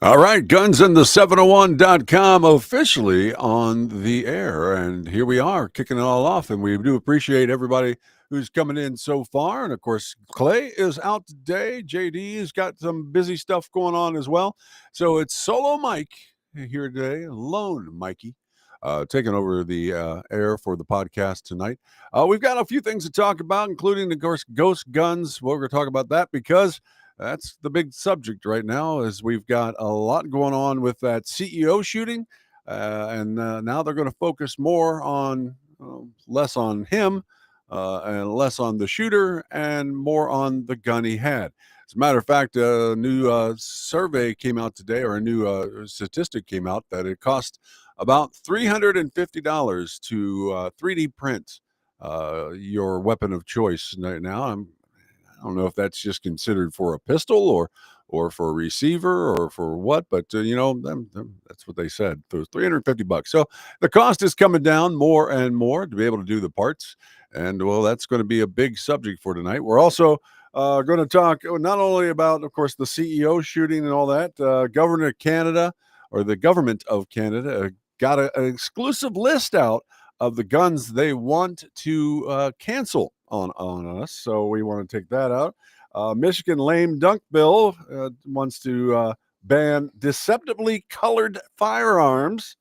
All right, gunsandthe701.com officially on the air. And here we are kicking it all off. And we do appreciate everybody who's coming in so far. And of course, Clay is out today. JD has got some busy stuff going on as well. So it's solo Mike here today, lone Mikey. Taking over the air for the podcast tonight. We've got a few things to talk about, including, of course, ghost guns. We're going to talk about that because that's the big subject right now. Is we've got a lot going on with that CEO shooting, and now they're going to focus more on less on him and less on the shooter and more on the gun he had. As a matter of fact, a new survey came out today, or a new statistic came out that it cost about $350 to 3D print your weapon of choice. Now, I don't know if that's just considered for a pistol or for a receiver or for what, but that's what they said. So it's $350. So the cost is coming down more and more to be able to do the parts, and well, that's going to be a big subject for tonight. We're also going to talk not only about, of course, the CEO shooting and all that. Governor of Canada, or the government of Canada, got an exclusive list out of the guns they want to cancel on us. So we want to take that out. Michigan lame dunk bill wants to ban deceptively colored firearms.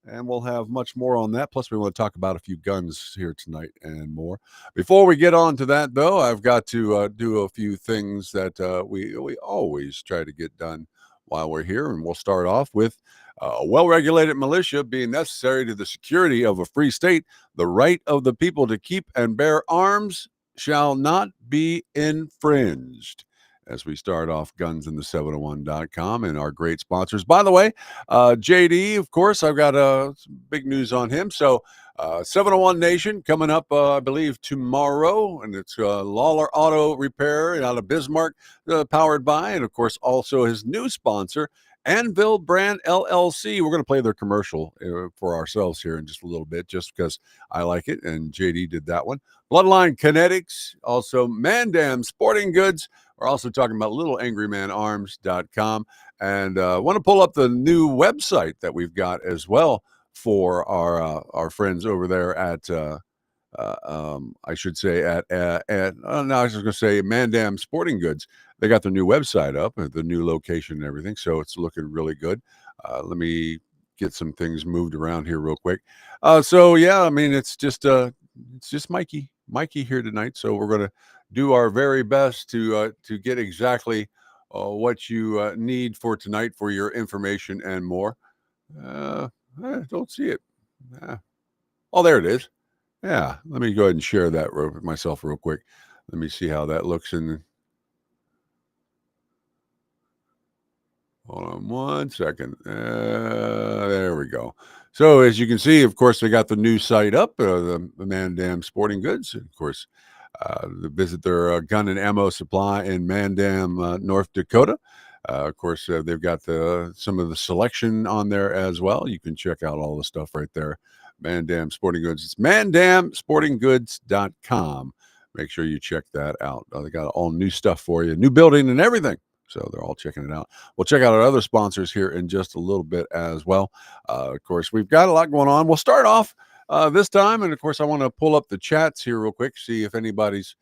And we'll have much more on that. Plus, we want to talk about a few guns here tonight and more. Before we get on to that, though, I've got to do a few things that we always try to get done while we're here. And we'll start off with a well-regulated militia being necessary to the security of a free state. The right of the people to keep and bear arms shall not be infringed. As we start off gunsandthe701.com and our great sponsors. By the way, JD, of course, I've got some big news on him. So 701 Nation coming up, I believe, tomorrow. And it's Lauer Auto Repair out of Bismarck, powered by, and of course, also his new sponsor, Anvil Brand LLC. We're going to play their commercial for ourselves here in just a little bit, just because I like it. And JD did that one. Bloodline Kinetics, also Mandam Sporting Goods. We're also talking about littleangrymanarms.com, and want to pull up the new website that we've got as well for our friends over there at I should say at no, I was just going to say Mandam Sporting Goods. They got their new website up, the new location and everything, so it's looking really good. Let me get some things moved around here real quick. So yeah, I mean it's just Mikey here tonight. So we're going to do our very best to get exactly what you need for tonight for your information and more. I don't see it. Oh, there it is. Yeah, let me go ahead and share that with myself real quick. Let me see how that looks in. Hold on one second. There we go. So as you can see, of course, they got the new site up, the Mandam Sporting Goods. Of course, visit their gun and ammo supply in Mandam, North Dakota. Of course, they've got some of the selection on there as well. You can check out all the stuff right there. Mandam Sporting Goods. It's mandamsportinggoods.com. Make sure you check that out. They got all new stuff for you, new building and everything. So they're all checking it out. We'll check out our other sponsors here in just a little bit as well. Of course, we've got a lot going on. We'll start off this time. And of course, I want to pull up the chats here real quick, see if anybody's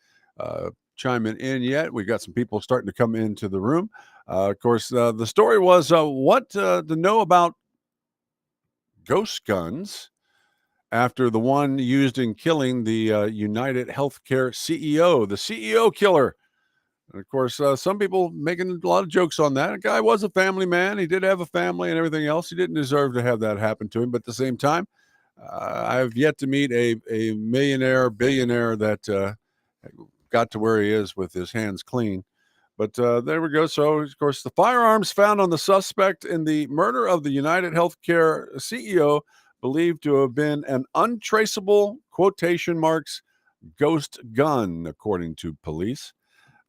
chiming in yet. We've got some people starting to come into the room. Of course, the story was what to know about ghost guns after the one used in killing the United Healthcare CEO, the CEO killer. And of course, some people making a lot of jokes on that. The guy was a family man. He did have a family and everything else. He didn't deserve to have that happen to him. But at the same time, I've yet to meet a millionaire, billionaire that got to where he is with his hands clean. But there we go. So, of course, the firearms found on the suspect in the murder of the United Healthcare CEO believed to have been an untraceable, quotation marks, ghost gun, according to police.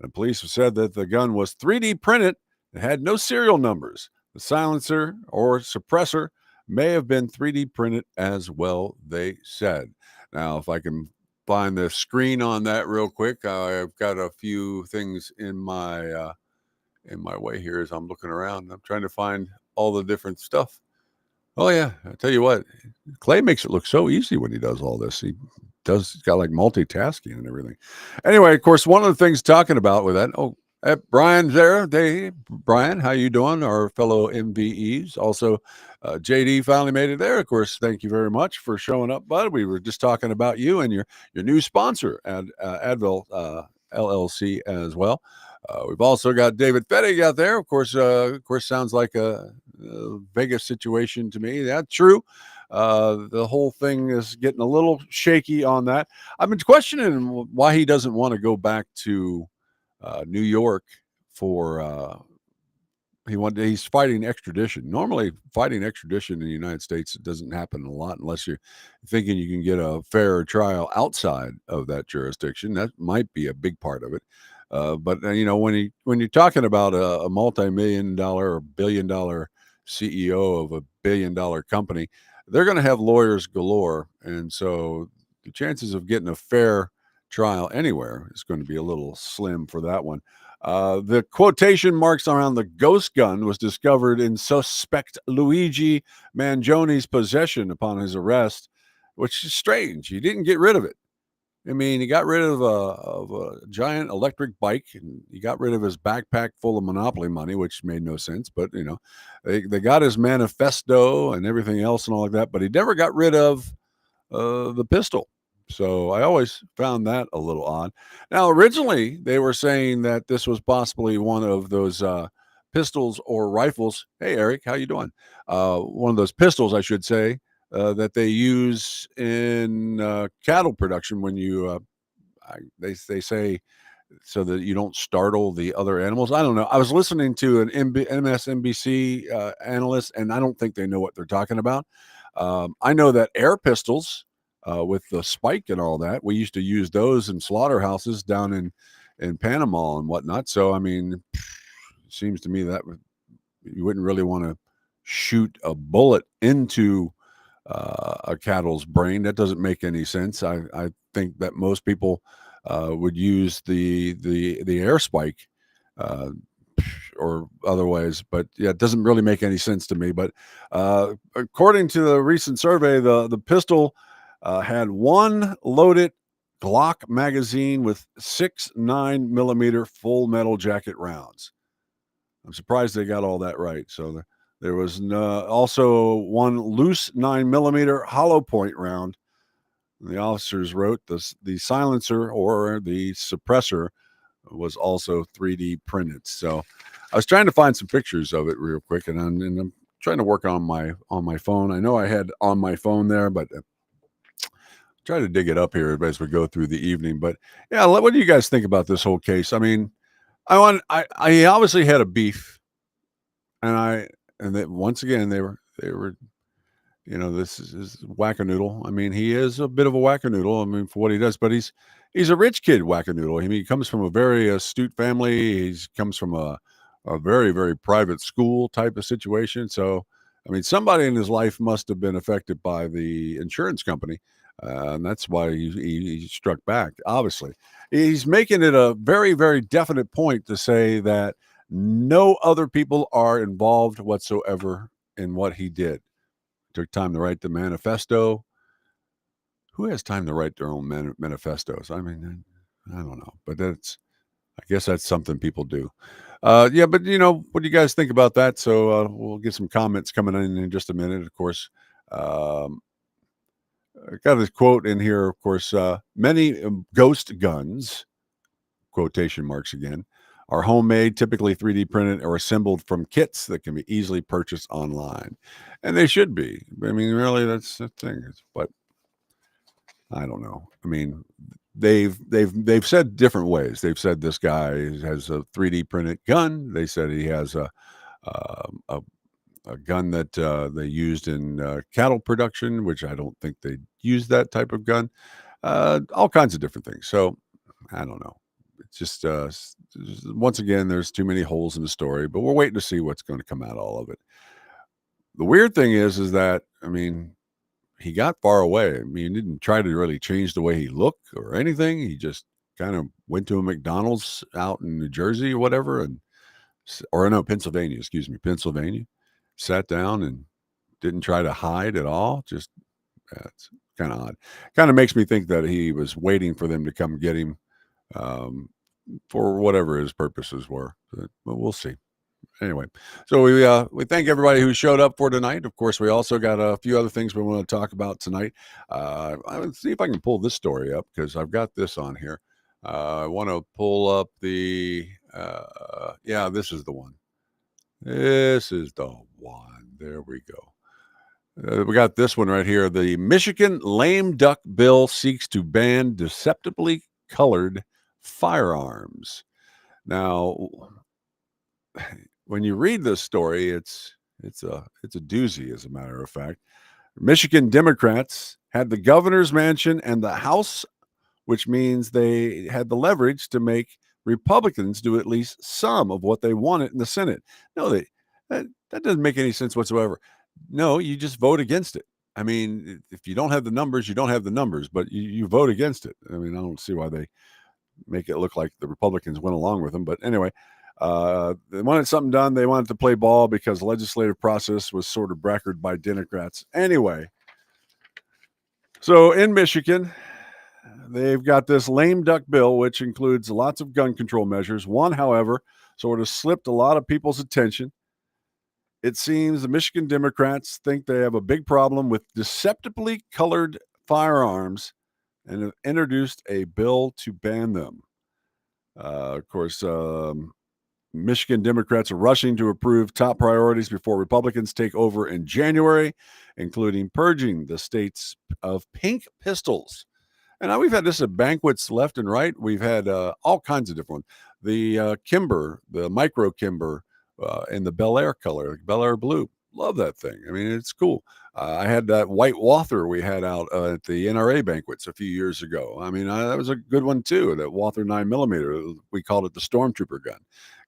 The police have said that the gun was 3D printed and had no serial numbers. The silencer or suppressor may have been 3D printed as well, they said. Now, if I can find the screen on that real quick, I've got a few things in my in my way here as I'm looking around. I'm trying to find all the different stuff. Oh yeah, I tell you what, Clay makes it look so easy when he does all this. He's got like multitasking and everything. Anyway, of course, one of the things talking about with that. Oh, Brian's there. Brian, how you doing? Our fellow MVEs. Also, JD finally made it there. Of course, thank you very much for showing up, bud. We were just talking about you and your new sponsor at Advil LLC as well. We've also got David Fettig out there. Of course, sounds like a Vegas situation to me. That's true. The whole thing is getting a little shaky on that. I've been questioning why he doesn't want to go back to New York for. He's fighting extradition. Normally, fighting extradition in the United States, it doesn't happen a lot unless you're thinking you can get a fair trial outside of that jurisdiction. That might be a big part of it. But when you're talking about a multi-million-dollar or billion-dollar CEO of a billion-dollar company, they're going to have lawyers galore, and so the chances of getting a fair trial anywhere is going to be a little slim for that one. The quotation marks around the ghost gun was discovered in suspect Luigi Mangioni's possession upon his arrest, which is strange. He didn't get rid of it. I mean, he got rid of a giant electric bike, and he got rid of his backpack full of Monopoly money, which made no sense. But they got his manifesto and everything else and all like that. But he never got rid of the pistol. So I always found that a little odd. Now, originally they were saying that this was possibly one of those pistols or rifles. Hey, Eric, how you doing? One of those pistols, I should say, that they use in cattle production when they say so that you don't startle the other animals. I don't know. I was listening to an MSNBC analyst, and I don't think they know what they're talking about. I know that air pistols with the spike and all that, we used to use those in slaughterhouses down in Panama and whatnot. So, I mean, it seems to me that you wouldn't really want to shoot a bullet into a cattle's brain. That doesn't make any sense. I think that most people would use the air spike or otherwise, but yeah, it doesn't really make any sense to me. But according to the recent survey, the pistol had one loaded Glock magazine with 6 9mm full metal jacket rounds. I'm surprised they got all that right. So there was also one loose 9mm hollow point round. The officers wrote the silencer or the suppressor was also 3D printed. So I was trying to find some pictures of it real quick, and I'm trying to work on my phone. I know I had on my phone there, but try to dig it up here as we go through the evening. But yeah, what do you guys think about this whole case? I mean, I obviously had a beef, and once again they were this is wackadoodle. I mean, he is a bit of a wackadoodle. I mean, for what he does, but he's a rich kid wackadoodle. I mean, he comes from a very astute family. He comes from a very, very private school type of situation. So, I mean, somebody in his life must have been affected by the insurance company. And that's why he struck back. Obviously, he's making it a very, very definite point to say that no other people are involved whatsoever in what he did. Took time to write the manifesto. Who has time to write their own manifestos? I mean, I don't know, but I guess that's something people do. Yeah, but what do you guys think about that? So we'll get some comments coming in just a minute. Of course, I got this quote in here. Of course, many ghost guns, quotation marks again, are homemade, typically 3D printed or assembled from kits that can be easily purchased online, and they should be. I mean, really, that's the thing. But I don't know. I mean, they've said different ways. They've said this guy has a 3D printed gun. They said he has a gun that they used in cattle production, which I don't think they use that type of gun. All kinds of different things. So I don't know. It's just once again, there's too many holes in the story, but we're waiting to see what's going to come out of all of it. The weird thing is that, I mean, he got far away. I mean, he didn't try to really change the way he looked or anything. He just kind of went to a McDonald's out in New Jersey or whatever and or no, Pennsylvania, excuse me, Pennsylvania, sat down and didn't try to hide at all. Just it's kind of odd. Kind of makes me think that he was waiting for them to come get him for whatever his purposes were. But we'll see. Anyway, so we thank everybody who showed up for tonight. Of course, we also got a few other things we want to talk about tonight. Let's see if I can pull this story up because I've got this on here. I want to pull up the yeah, this is the one. This is the one. There we go. We got this one right here. The Michigan lame duck bill seeks to ban deceptively colored firearms. Now, when you read this story, it's a doozy, as a matter of fact. Michigan Democrats had the governor's mansion and the House, which means they had the leverage to make Republicans do at least some of what they wanted in the Senate. No, that doesn't make any sense whatsoever. No, you just vote against it. I mean, if you don't have the numbers, you don't have the numbers, but you vote against it. I mean, I don't see why they make it look like the Republicans went along with them. But anyway, they wanted something done. They wanted to play ball because the legislative process was sort of bracketed by Democrats. Anyway, so in Michigan, they've got this lame duck bill, which includes lots of gun control measures. One, however, sort of slipped a lot of people's attention. It seems the Michigan Democrats think they have a big problem with deceptively colored firearms and have introduced a bill to ban them. Of course, Michigan Democrats are rushing to approve top priorities before Republicans take over in January, including purging the states of pink pistols. And now we've had this at banquets left and right. We've had all kinds of different ones. The Kimber, the micro Kimber in the Bel Air color, Bel Air blue. Love that thing. I mean, it's cool. I had that white Walther we had out at the NRA banquets a few years ago. I mean, that was a good one too. That Walther 9mm. We called it the Stormtrooper gun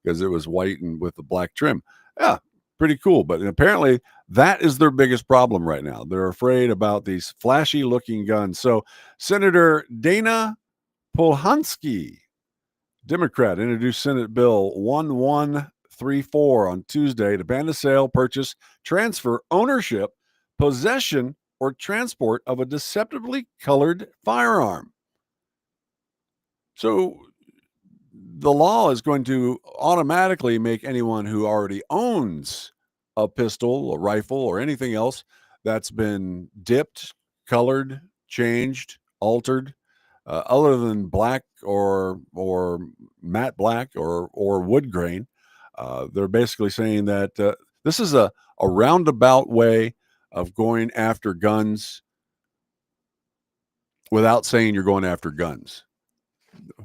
because it was white and with the black trim. Yeah, pretty cool. But apparently that is their biggest problem right now. They're afraid about these flashy looking guns. So Senator Dana Polhansky, Democrat, introduced Senate Bill 1134 on Tuesday to ban the sale, purchase, transfer, ownership, possession, or transport of a deceptively colored firearm. So the law is going to automatically make anyone who already owns a pistol, a rifle, or anything else that's been dipped, colored, changed, altered, other than black or matte black or wood grain. They're basically saying that this is a roundabout way of going after guns without saying you're going after guns.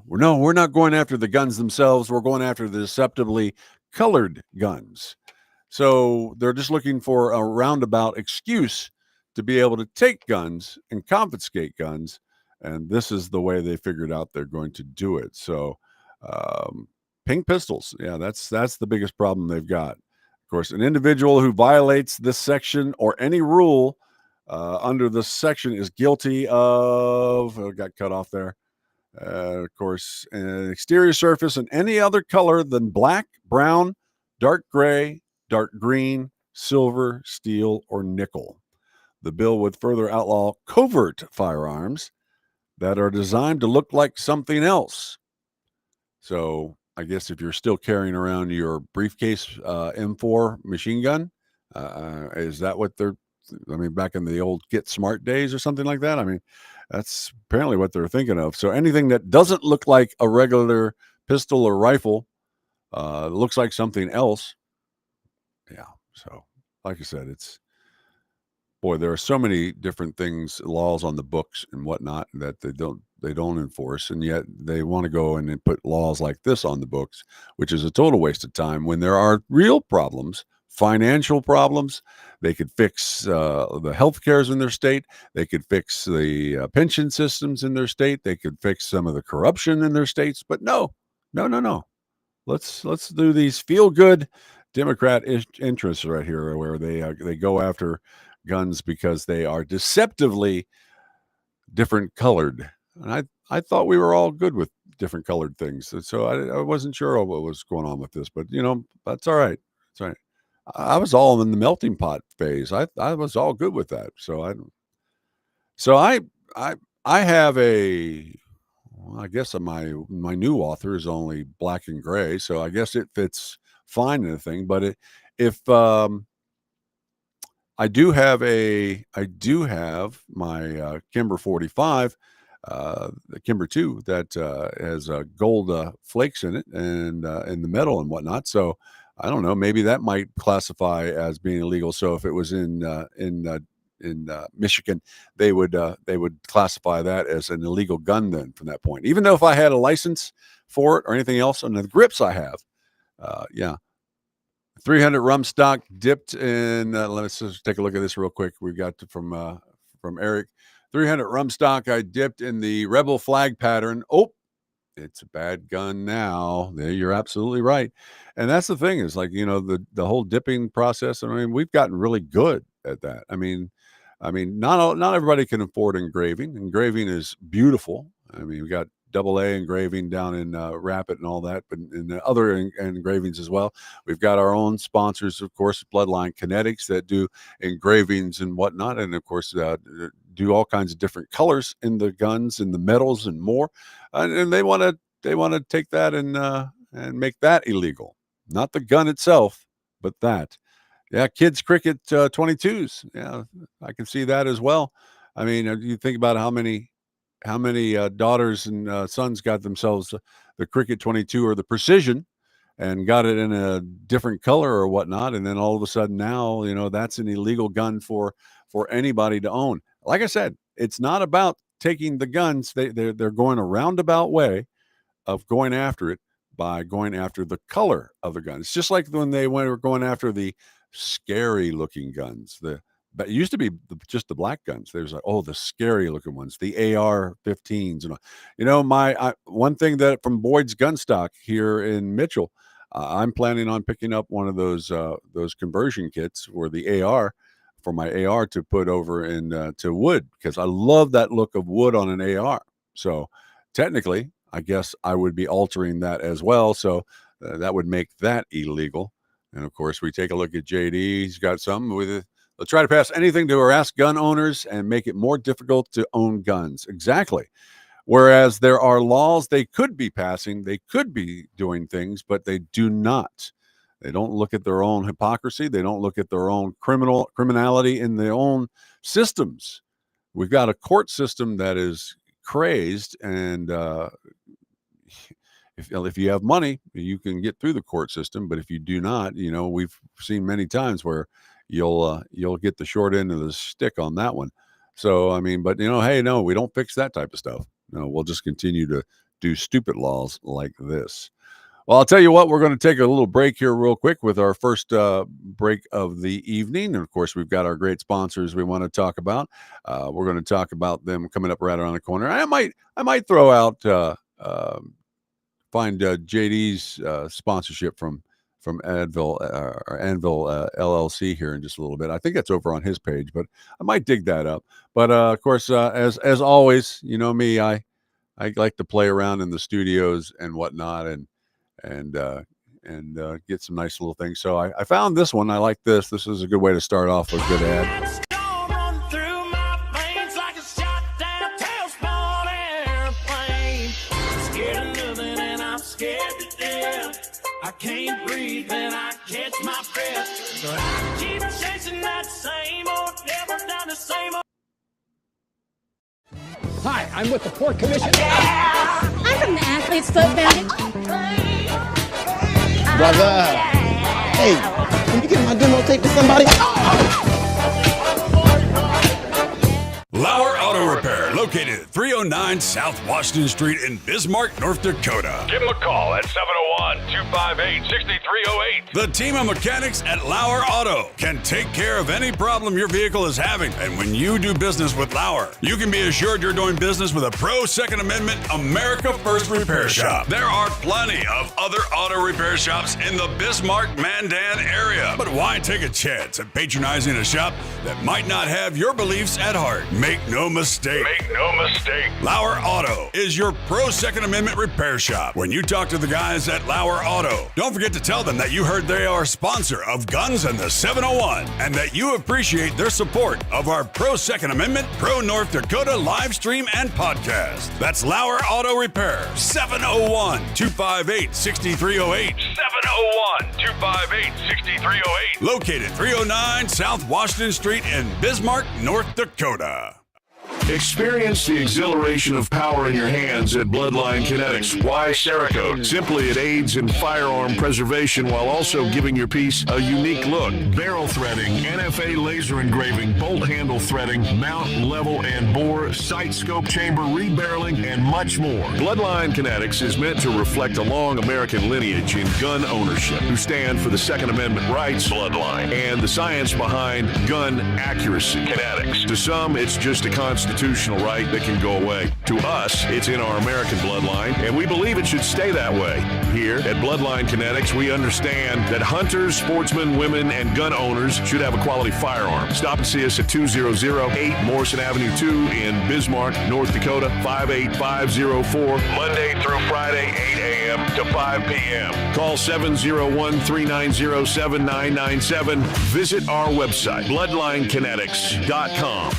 No, we're not going after the guns themselves. We're going after the deceptively colored guns. So they're just looking for a roundabout excuse to be able to take guns and confiscate guns. And this is the way they figured out they're going to do it. So pink pistols. Yeah, that's the biggest problem they've got. Of course, an individual who violates this section or any rule under this section is guilty of, got cut off there. Of course, an exterior surface in any other color than black, brown, dark gray, dark green, silver, steel, or nickel. The bill would further outlaw covert firearms that are designed to look like something else. So I guess if you're still carrying around your briefcase M4 machine gun, is that what they're, I mean, back in the old Get Smart days or something like that? I mean, that's apparently what they're thinking of. So anything that doesn't look like a regular pistol or rifle looks like something else. Yeah. So like I said, there are so many different things, laws on the books and whatnot that they don't enforce. And yet they want to go and put laws like this on the books, which is a total waste of time when there are real problems, financial problems. They could fix the health cares in their state. They could fix the pension systems in their state. They could fix some of the corruption in their states. But no. Let's do these feel-good Democrat interests right here, where they go after guns because they are deceptively different colored. And I thought we were all good with different colored things. So I wasn't sure what was going on with this, but that's all right. That's all right. I was all in the melting pot phase. I was all good with that. So I have I guess my new author is only black and gray, so I guess it fits fine in the thing. But if I do have my Kimber 45, the Kimber 2 that has gold flakes in it and in the metal and whatnot. So I don't know, maybe that might classify as being illegal. So if it was in Michigan, they would classify that as an illegal gun then from that point. Even though if I had a license for it or anything else, and the grips I have, 300 rum stock dipped in. Let's just take a look at this real quick. We got from Eric. 300 rum stock I dipped in the Rebel flag pattern. Oh, it's a bad gun now. You're absolutely right. And that's the thing is like, the whole dipping process. I mean, we've gotten really good at that. I mean, not everybody can afford engraving. Engraving is beautiful. I mean, we got AA engraving down in Rapid and all that, but in the other engravings as well. We've got our own sponsors, of course, Bloodline Kinetics that do engravings and whatnot, and of course do all kinds of different colors in the guns and the metals and more. And they want to take that and make that illegal, not the gun itself, but that. Yeah, kids cricket 22s. Yeah, I can see that as well. I mean, you think about how many daughters and sons got themselves the cricket 22 or the precision and got it in a different color or whatnot, and then all of a sudden now that's an illegal gun for anybody to own. Like I said, it's not about taking the guns. They're going a roundabout way of going after it by going after the color of the gun. It's just like when they were going after the scary looking guns. But it used to be just the black guns. There's like, the scary looking ones, the AR-15s. And one thing that from Boyd's Gun Stock here in Mitchell, I'm planning on picking up one of those conversion kits for the AR, for my AR to put over in to wood, because I love that look of wood on an AR. So technically, I guess I would be altering that as well. So that would make that illegal. And of course, we take a look at JD. He's got something with it. They'll try to pass anything to harass gun owners and make it more difficult to own guns. Exactly. Whereas there are laws they could be passing, they could be doing things, but they do not. They don't look at their own hypocrisy. They don't look at their own criminality in their own systems. We've got a court system that is crazed, and if you have money, you can get through the court system. But if you do not, we've seen many times where you'll get the short end of the stick on that one. So, I mean, but hey, no, we don't fix that type of stuff. No, we'll just continue to do stupid laws like this. Well, I'll tell you what, we're going to take a little break here real quick with our first break of the evening. And of course, we've got our great sponsors we want to talk about. We're going to talk about them coming up right around the corner. I might throw out, find JD's sponsorship from Anvil LLC here in just a little bit. I think that's over on his page, but I might dig that up. But of course, as always, me, I like to play around in the studios and whatnot, and get some nice little things. So I found this one. I like this. This is a good way to start off with a good ad. I can't breathe and I catch my breath, so I keep chasing that same old devil down the same old. Hi, I'm with the Port Commission. I'm from the Athlete's Foot Foundation. Brother. Hey, can you get my demo tape to somebody? Lauer Auto Repair, located at 309 South Washington Street in Bismarck, North Dakota. Give them a call at 701-258-6308. The team of mechanics at Lauer Auto can take care of any problem your vehicle is having. And when you do business with Lauer, you can be assured you're doing business with a pro Second Amendment America First repair shop. There are plenty of other auto repair shops in the Bismarck-Mandan area. But why take a chance at patronizing a shop that might not have your beliefs at heart? Make no mistake. no mistake. Lauer Auto is your pro Second Amendment repair shop. When you talk to the guys at Lauer Auto, don't forget to tell them that you heard they are a sponsor of Guns and the 701 and that you appreciate their support of our pro Second Amendment, pro North Dakota live stream and podcast. That's Lauer Auto Repair, 701-258-6308. 701-258-6308. Located 309 South Washington Street in Bismarck, North Dakota. Experience the exhilaration of power in your hands at Bloodline Kinetics. Why Cerakote? Simply, it aids in firearm preservation while also giving your piece a unique look. Barrel threading, NFA laser engraving, bolt handle threading, mount, level, and bore, sight scope chamber rebarreling, and much more. Bloodline Kinetics is meant to reflect a long American lineage in gun ownership, who stand for the Second Amendment rights, Bloodline, and the science behind gun accuracy. Kinetics. To some, it's just a constitutional right that can go away. To us, it's in our American bloodline, and we believe it should stay that way. Here at Bloodline Kinetics, we understand that hunters, sportsmen, women, and gun owners should have a quality firearm. Stop and see us at 2008 Morrison Avenue 2 in Bismarck, North Dakota, 58504, Monday through Friday, 8 a.m. to 5 p.m. Call 701-390-7997. Visit our website, bloodlinekinetics.com.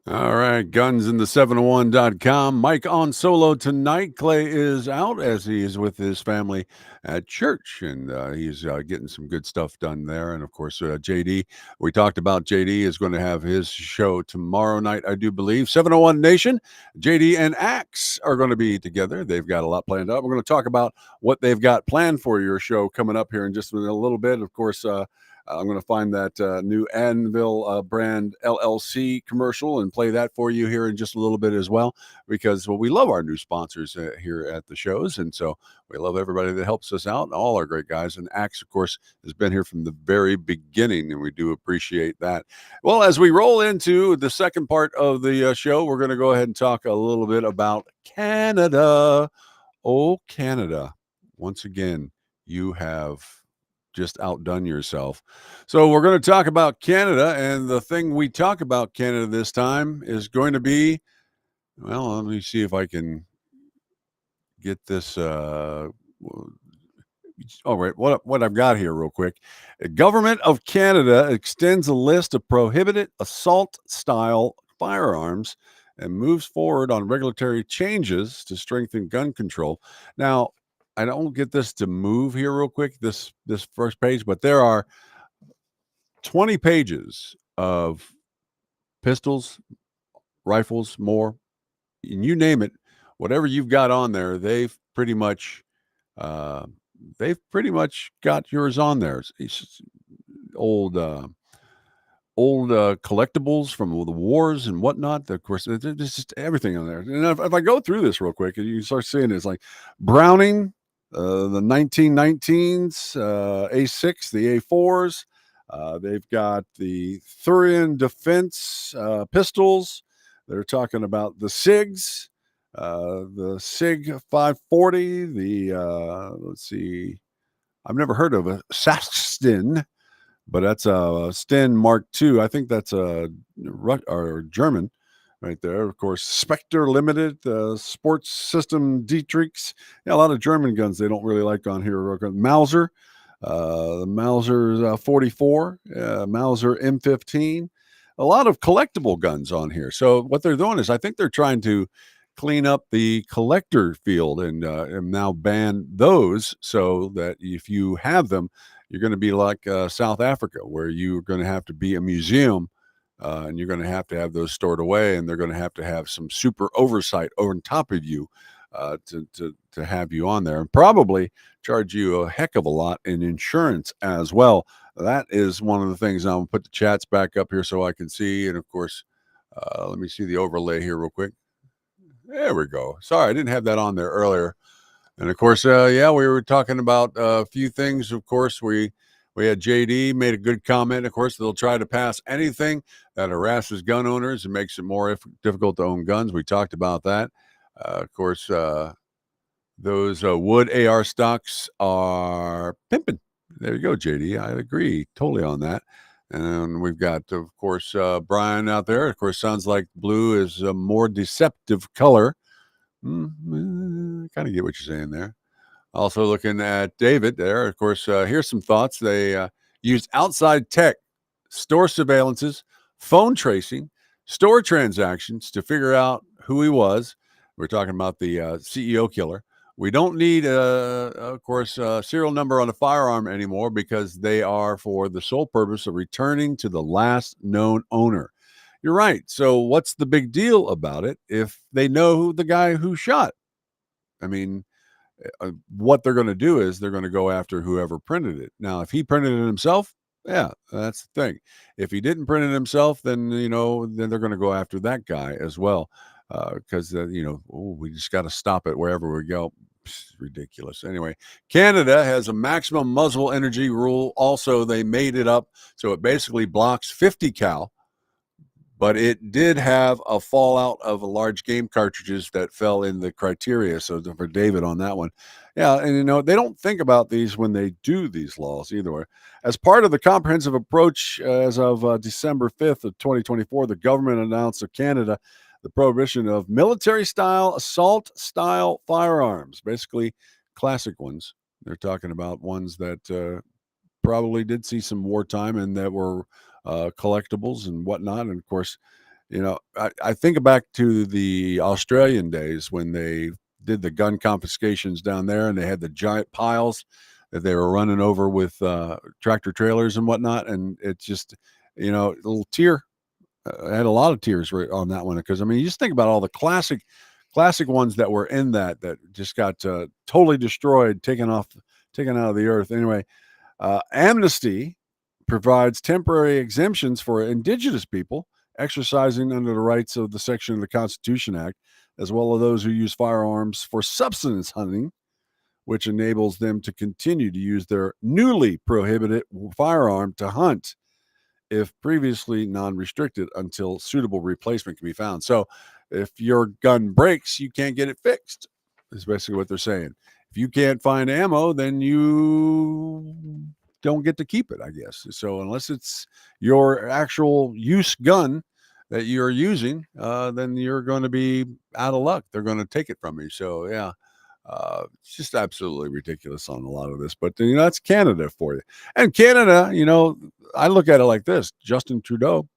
All right, gunsandthe701.com. Mike on solo tonight. Clay is out as he is with his family at church, and he's getting some good stuff done there. And, of course, JD, we talked about JD is going to have his show tomorrow night, I do believe. 701 Nation, JD and Axe are going to be together. They've got a lot planned up. We're going to talk about what they've got planned for your show coming up here in just a little bit. Of course, I'm going to find that new Anvil brand LLC commercial and play that for you here in just a little bit as well, because we love our new sponsors here at the shows. And so we love everybody that helps us out, all our great guys. And Axe, of course, has been here from the very beginning, and we do appreciate that. Well, as we roll into the second part of the show, we're going to go ahead and talk a little bit about Canada. Oh, Canada. Once again, you have just outdone yourself. So we're going to talk about Canada, and the thing we talk about Canada this time is going to be, well, let me see if I can get this. All right, what I've got here real quick. The Government of Canada extends a list of prohibited assault-style firearms and moves forward on regulatory changes to strengthen gun control. Now, I don't get this to move here real quick, this first page, but there are 20 pages of pistols, rifles, more, and you name it, whatever you've got on there, they've pretty much got yours on there. It's old collectibles from the wars and whatnot. Of course, there's just everything on there. And if I go through this real quick, you start seeing it's like Browning, the 1919s, A6, the A4s. They've got the Thurian defense pistols. They're talking about the SIGs, the SIG 540, the, let's see, I've never heard of a Sachsen, but that's a Sten Mark II. I think that's a German right there. Of course, Spectre Limited, Sports System Dietrichs. Yeah, a lot of German guns they don't really like on here. Mauser, the Mauser 44, Mauser M15. A lot of collectible guns on here. So what they're doing is I think they're trying to clean up the collector field and now ban those so that if you have them, you're going to be like South Africa, where you're going to have to be a museum and you're going to have those stored away, and they're going to have some super oversight on top of you to have you on there, and probably charge you a heck of a lot in insurance as well. That is one of the things. I'm going to put the chats back up here so I can see. And of course, let me see the overlay here real quick. There we go. Sorry, I didn't have that on there earlier. And of course, yeah, we were talking about a few things. Of course, we had JD made a good comment. Of course, they'll try to pass anything that harasses gun owners and makes it more difficult to own guns. We talked about that. Of course, those wood AR stocks are pimping. There you go, JD. I agree totally on that. And we've got, of course, Brian out there. Of course, sounds like blue is a more deceptive color. Kind of get what you're saying there. Also looking at David there. Of course, here's some thoughts. They used outside tech, store surveillances, phone tracing, store transactions to figure out who he was. We're talking about the CEO killer. We don't need, of course, a serial number on a firearm anymore because they are for the sole purpose of returning to the last known owner. You're right. So what's the big deal about it if they know the guy who shot? I mean, what they're going to do is they're going to go after whoever printed it. Now, if he printed it himself, yeah, that's the thing. If he didn't print it himself, then, then they're going to go after that guy as well. Because, we just got to stop it wherever we go. It's ridiculous. Anyway, Canada has a maximum muzzle energy rule. Also, they made it up. So it basically blocks 50 cal. But it did have a fallout of a large game cartridges that fell in the criteria. So for David on that one. Yeah, and they don't think about these when they do these laws either way. As part of the comprehensive approach as of December 5th of 2024, the government announced of Canada the prohibition of military-style, assault-style firearms, basically classic ones. They're talking about ones that probably did see some wartime and that were collectibles and whatnot. And of course, I think back to the Australian days when they did the gun confiscations down there and they had the giant piles that they were running over with tractor trailers and whatnot. And it's just, a little tear. I had a lot of tears on that one because, you just think about all the classic ones that were in that just got totally destroyed, taken out of the earth. Anyway, Amnesty provides temporary exemptions for indigenous people exercising under the rights of the section of the Constitution Act, as well as those who use firearms for subsistence hunting, which enables them to continue to use their newly prohibited firearm to hunt if previously non-restricted until suitable replacement can be found. So if your gun breaks, you can't get it fixed, is basically what they're saying. If you can't find ammo, then you don't get to keep it, I guess. So unless it's your actual use gun that you're using, then you're going to be out of luck. They're going to take it from you. So yeah, it's just absolutely ridiculous on a lot of this. But that's Canada for you. And Canada, I look at it like this: Justin Trudeau,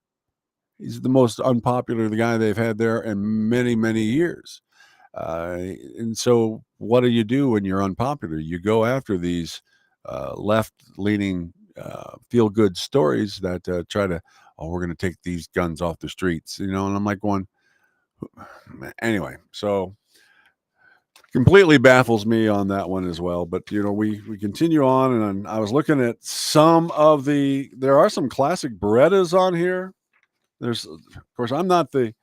he's the most unpopular guy they've had there in many, many years. And so what do you do when you're unpopular? You go after these left-leaning feel-good stories that try to, we're going to take these guns off the streets, and I'm like going, anyway, so completely baffles me on that one as well. But, we continue on, and I was looking at there are some classic Berettas on here. There's, of course, I'm not the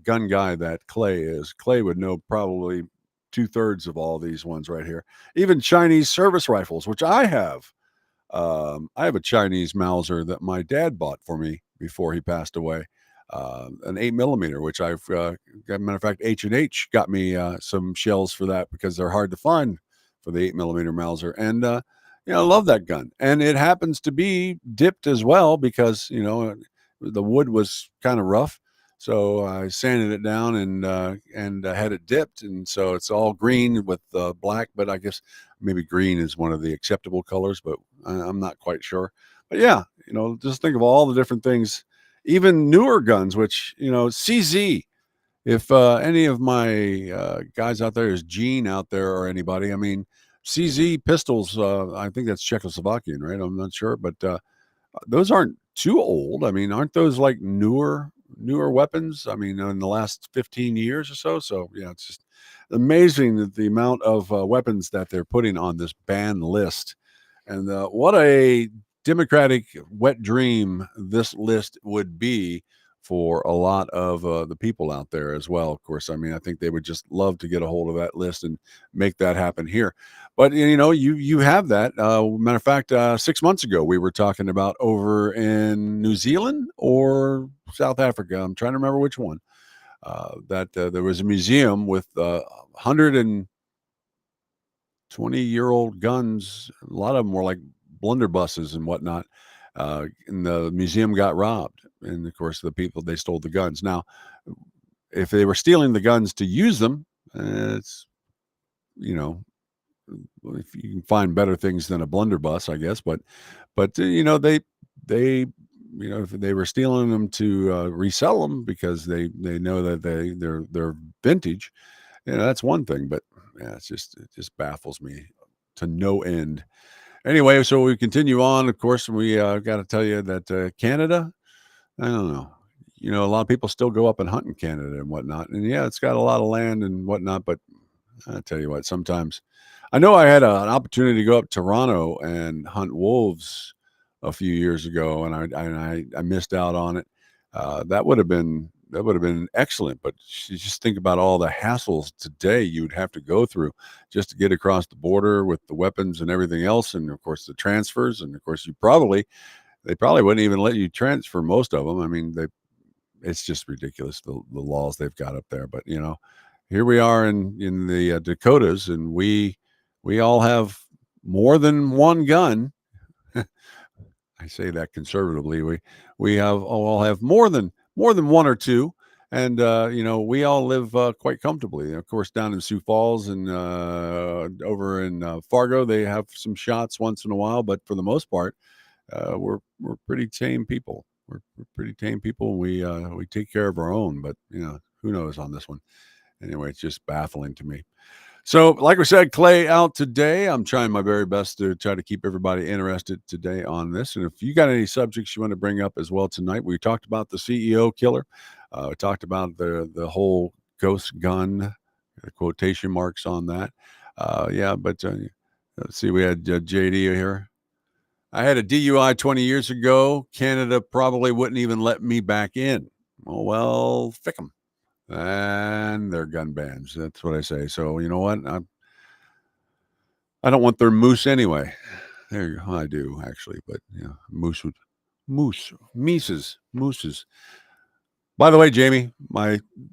gun guy that Clay is. Clay would know probably 2/3 of all these ones right here. Even Chinese service rifles, which I have. I have a Chinese Mauser that my dad bought for me before he passed away. An 8mm, which I've, matter of fact, H&H got me some shells for that because they're hard to find for the 8mm Mauser. And, I love that gun. And it happens to be dipped as well because, the wood was kind of rough. So I sanded it down and had it dipped. And so it's all green with black, but I guess maybe green is one of the acceptable colors, but I'm not quite sure. But yeah, just think of all the different things, even newer guns, which, CZ, if any of my guys out there is Gene out there or anybody, CZ pistols, I think that's Czechoslovakian, right? I'm not sure, but those aren't too old. Aren't those like newer weapons? In the last 15 years or so. So yeah, it's just amazing that the amount of weapons that they're putting on this ban list. And what a Democratic wet dream this list would be for a lot of the people out there as well. Of course, I think they would just love to get a hold of that list and make that happen here. But, you have that. Matter of fact, 6 months ago, we were talking about over in New Zealand or South Africa. I'm trying to remember which one. That there was a museum with 100 and 20-year-old guns. A lot of them were like blunderbusses and whatnot. And the museum got robbed. And of course, the people, they stole the guns. Now, if they were stealing the guns to use them, it's, you know, if you can find better things than a blunderbuss, I guess. But you know, they you know, if they were stealing them to resell them because they know that they're vintage, you know, that's one thing. But yeah, it just baffles me to no end. Anyway, so we continue on. Of course, we got to tell you that Canada, I don't know. You know, a lot of people still go up and hunt in Canada and whatnot. And yeah, it's got a lot of land and whatnot. But I tell you what, sometimes I know I had an opportunity to go up to Toronto and hunt wolves a few years ago, and I missed out on it. That would have been excellent. But you just think about all the hassles today you'd have to go through just to get across the border with the weapons and everything else, and of course the transfers, and of course they probably wouldn't even let you transfer most of them. I mean, it's just ridiculous, the laws they've got up there. But you know, here we are in the Dakotas, and we all have more than one gun. I say that conservatively. We all have more than one or two, and you know, we all live quite comfortably. And of course, down in Sioux Falls and over in Fargo, they have some shots once in a while, but for the most part, we're pretty tame people. We're pretty tame people. We take care of our own, but you know, who knows on this one. Anyway, it's just baffling to me. So, like we said, Clay out today. I'm trying my very best to try to keep everybody interested today on this. And if you got any subjects you want to bring up as well tonight, we talked about the CEO killer. We talked about the whole ghost gun, the quotation marks on that. Yeah, but let's see. We had JD here. I had a DUI 20 years ago. Canada probably wouldn't even let me back in. Well, fick them. And they're gun bans. That's what I say. So you know what? I don't want their moose anyway. There you go. I do actually, but yeah, mooses. By the way, Jamie,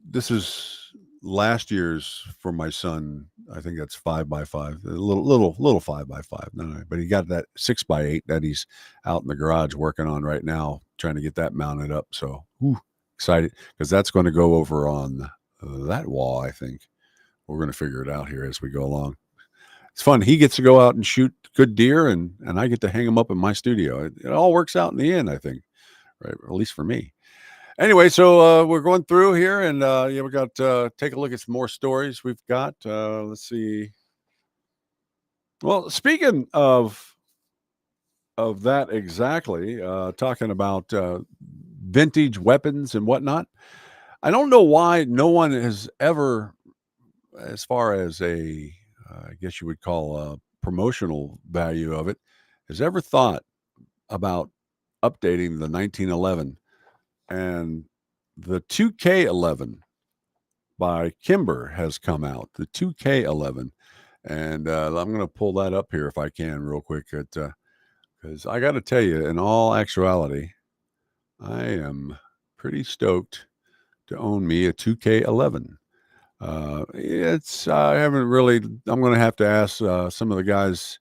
this is last year's for my son. I think that's 5x5, a little 5x5. No, but he got that 6x8 that he's out in the garage working on right now, trying to get that mounted up. So excited because that's going to go over on that wall. I think we're going to figure it out here as we go along. It's fun. He gets to go out and shoot good deer, and I get to hang them up in my studio. It all works out in the end, I think, right? Or at least for me. Anyway, so we're going through here, and yeah, we got take a look at some more stories we've got. Let's see. Well, speaking of that exactly, talking about vintage weapons and whatnot, I don't know why no one has ever, as far as I guess you would call a promotional value of it, has ever thought about updating the 1911 and the 2K11 by Kimber has come out. The 2K11, and I'm going to pull that up here if I can real quick, because I got to tell you, in all actuality, I am pretty stoked to own me a 2K11. I haven't really. I'm going to have to ask some of the guys.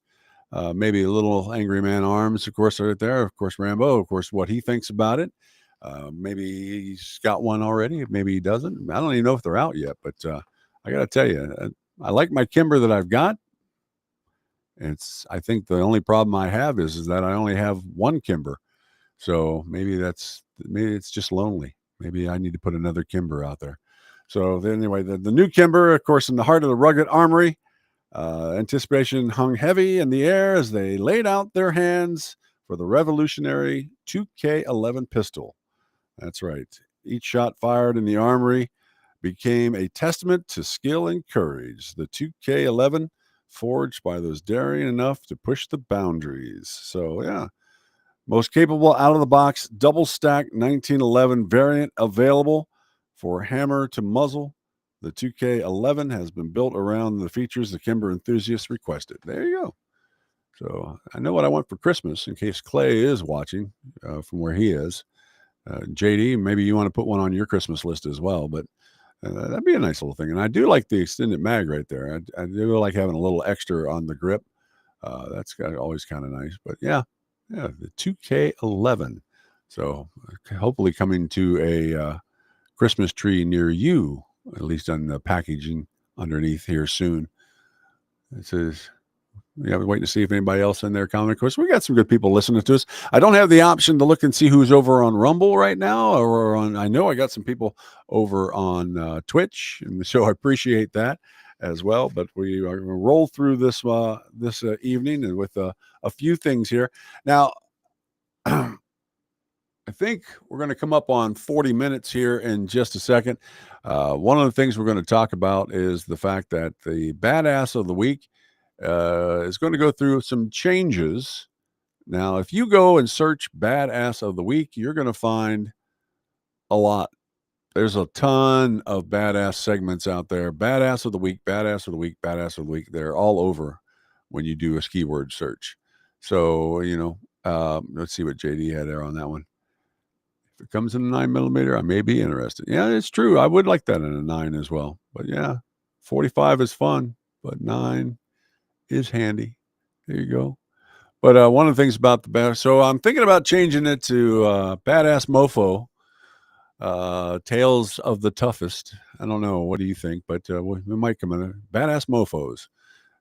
Maybe a little Angry Man Arms, of course, right there. Of course, Rambo, of course, what he thinks about it. Maybe he's got one already. Maybe he doesn't. I don't even know if they're out yet. But I got to tell you, I like my Kimber that I've got. I think the only problem I have is that I only have one Kimber. So maybe it's just lonely. Maybe I need to put another Kimber out there. So anyway, the new Kimber, of course, in the heart of the rugged armory. Anticipation hung heavy in the air as they laid out their hands for the revolutionary 2K11 pistol. That's right. Each shot fired in the armory became a testament to skill and courage. The 2K11 forged by those daring enough to push the boundaries. So, yeah. Most capable out-of-the-box double-stack 1911 variant available for hammer to muzzle. The 2K11 has been built around the features the Kimber enthusiasts requested. There you go. So I know what I want for Christmas in case Clay is watching from where he is. JD, maybe you want to put one on your Christmas list as well. But That'd be a nice little thing. And I do like the extended mag right there. I do like having a little extra on the grip. That's always kind of nice. But yeah, the 2K11. So hopefully coming to a Christmas tree near you, at least on the packaging underneath here soon. It says, yeah, we're waiting to see if anybody else in there comment. Of course, we got some good people listening to us. I don't have the option to look and see who's over on Rumble right now, or on. I know I got some people over on Twitch, and so I appreciate that as well. But we are going to roll through this evening and with a few things here. Now, I think we're going to come up on 40 minutes here in just a second. One of the things we're going to talk about is the fact that the Badass of the Week is going to go through some changes. Now, if you go and search Badass of the Week, you're going to find a lot. There's a ton of badass segments out there. Badass of the Week, Badass of the Week, Badass of the Week. They're all over when you do a keyword search. So, let's see what JD had there on that one. If it comes in a 9mm, I may be interested. Yeah, it's true. I would like that in a 9 as well. But yeah, 45 is fun, but 9 is handy. There you go. But one of the things about the badass, so I'm thinking about changing it to Badass Mofo, Tales of the Toughest. I don't know. What do you think? But we might come in Badass Mofos.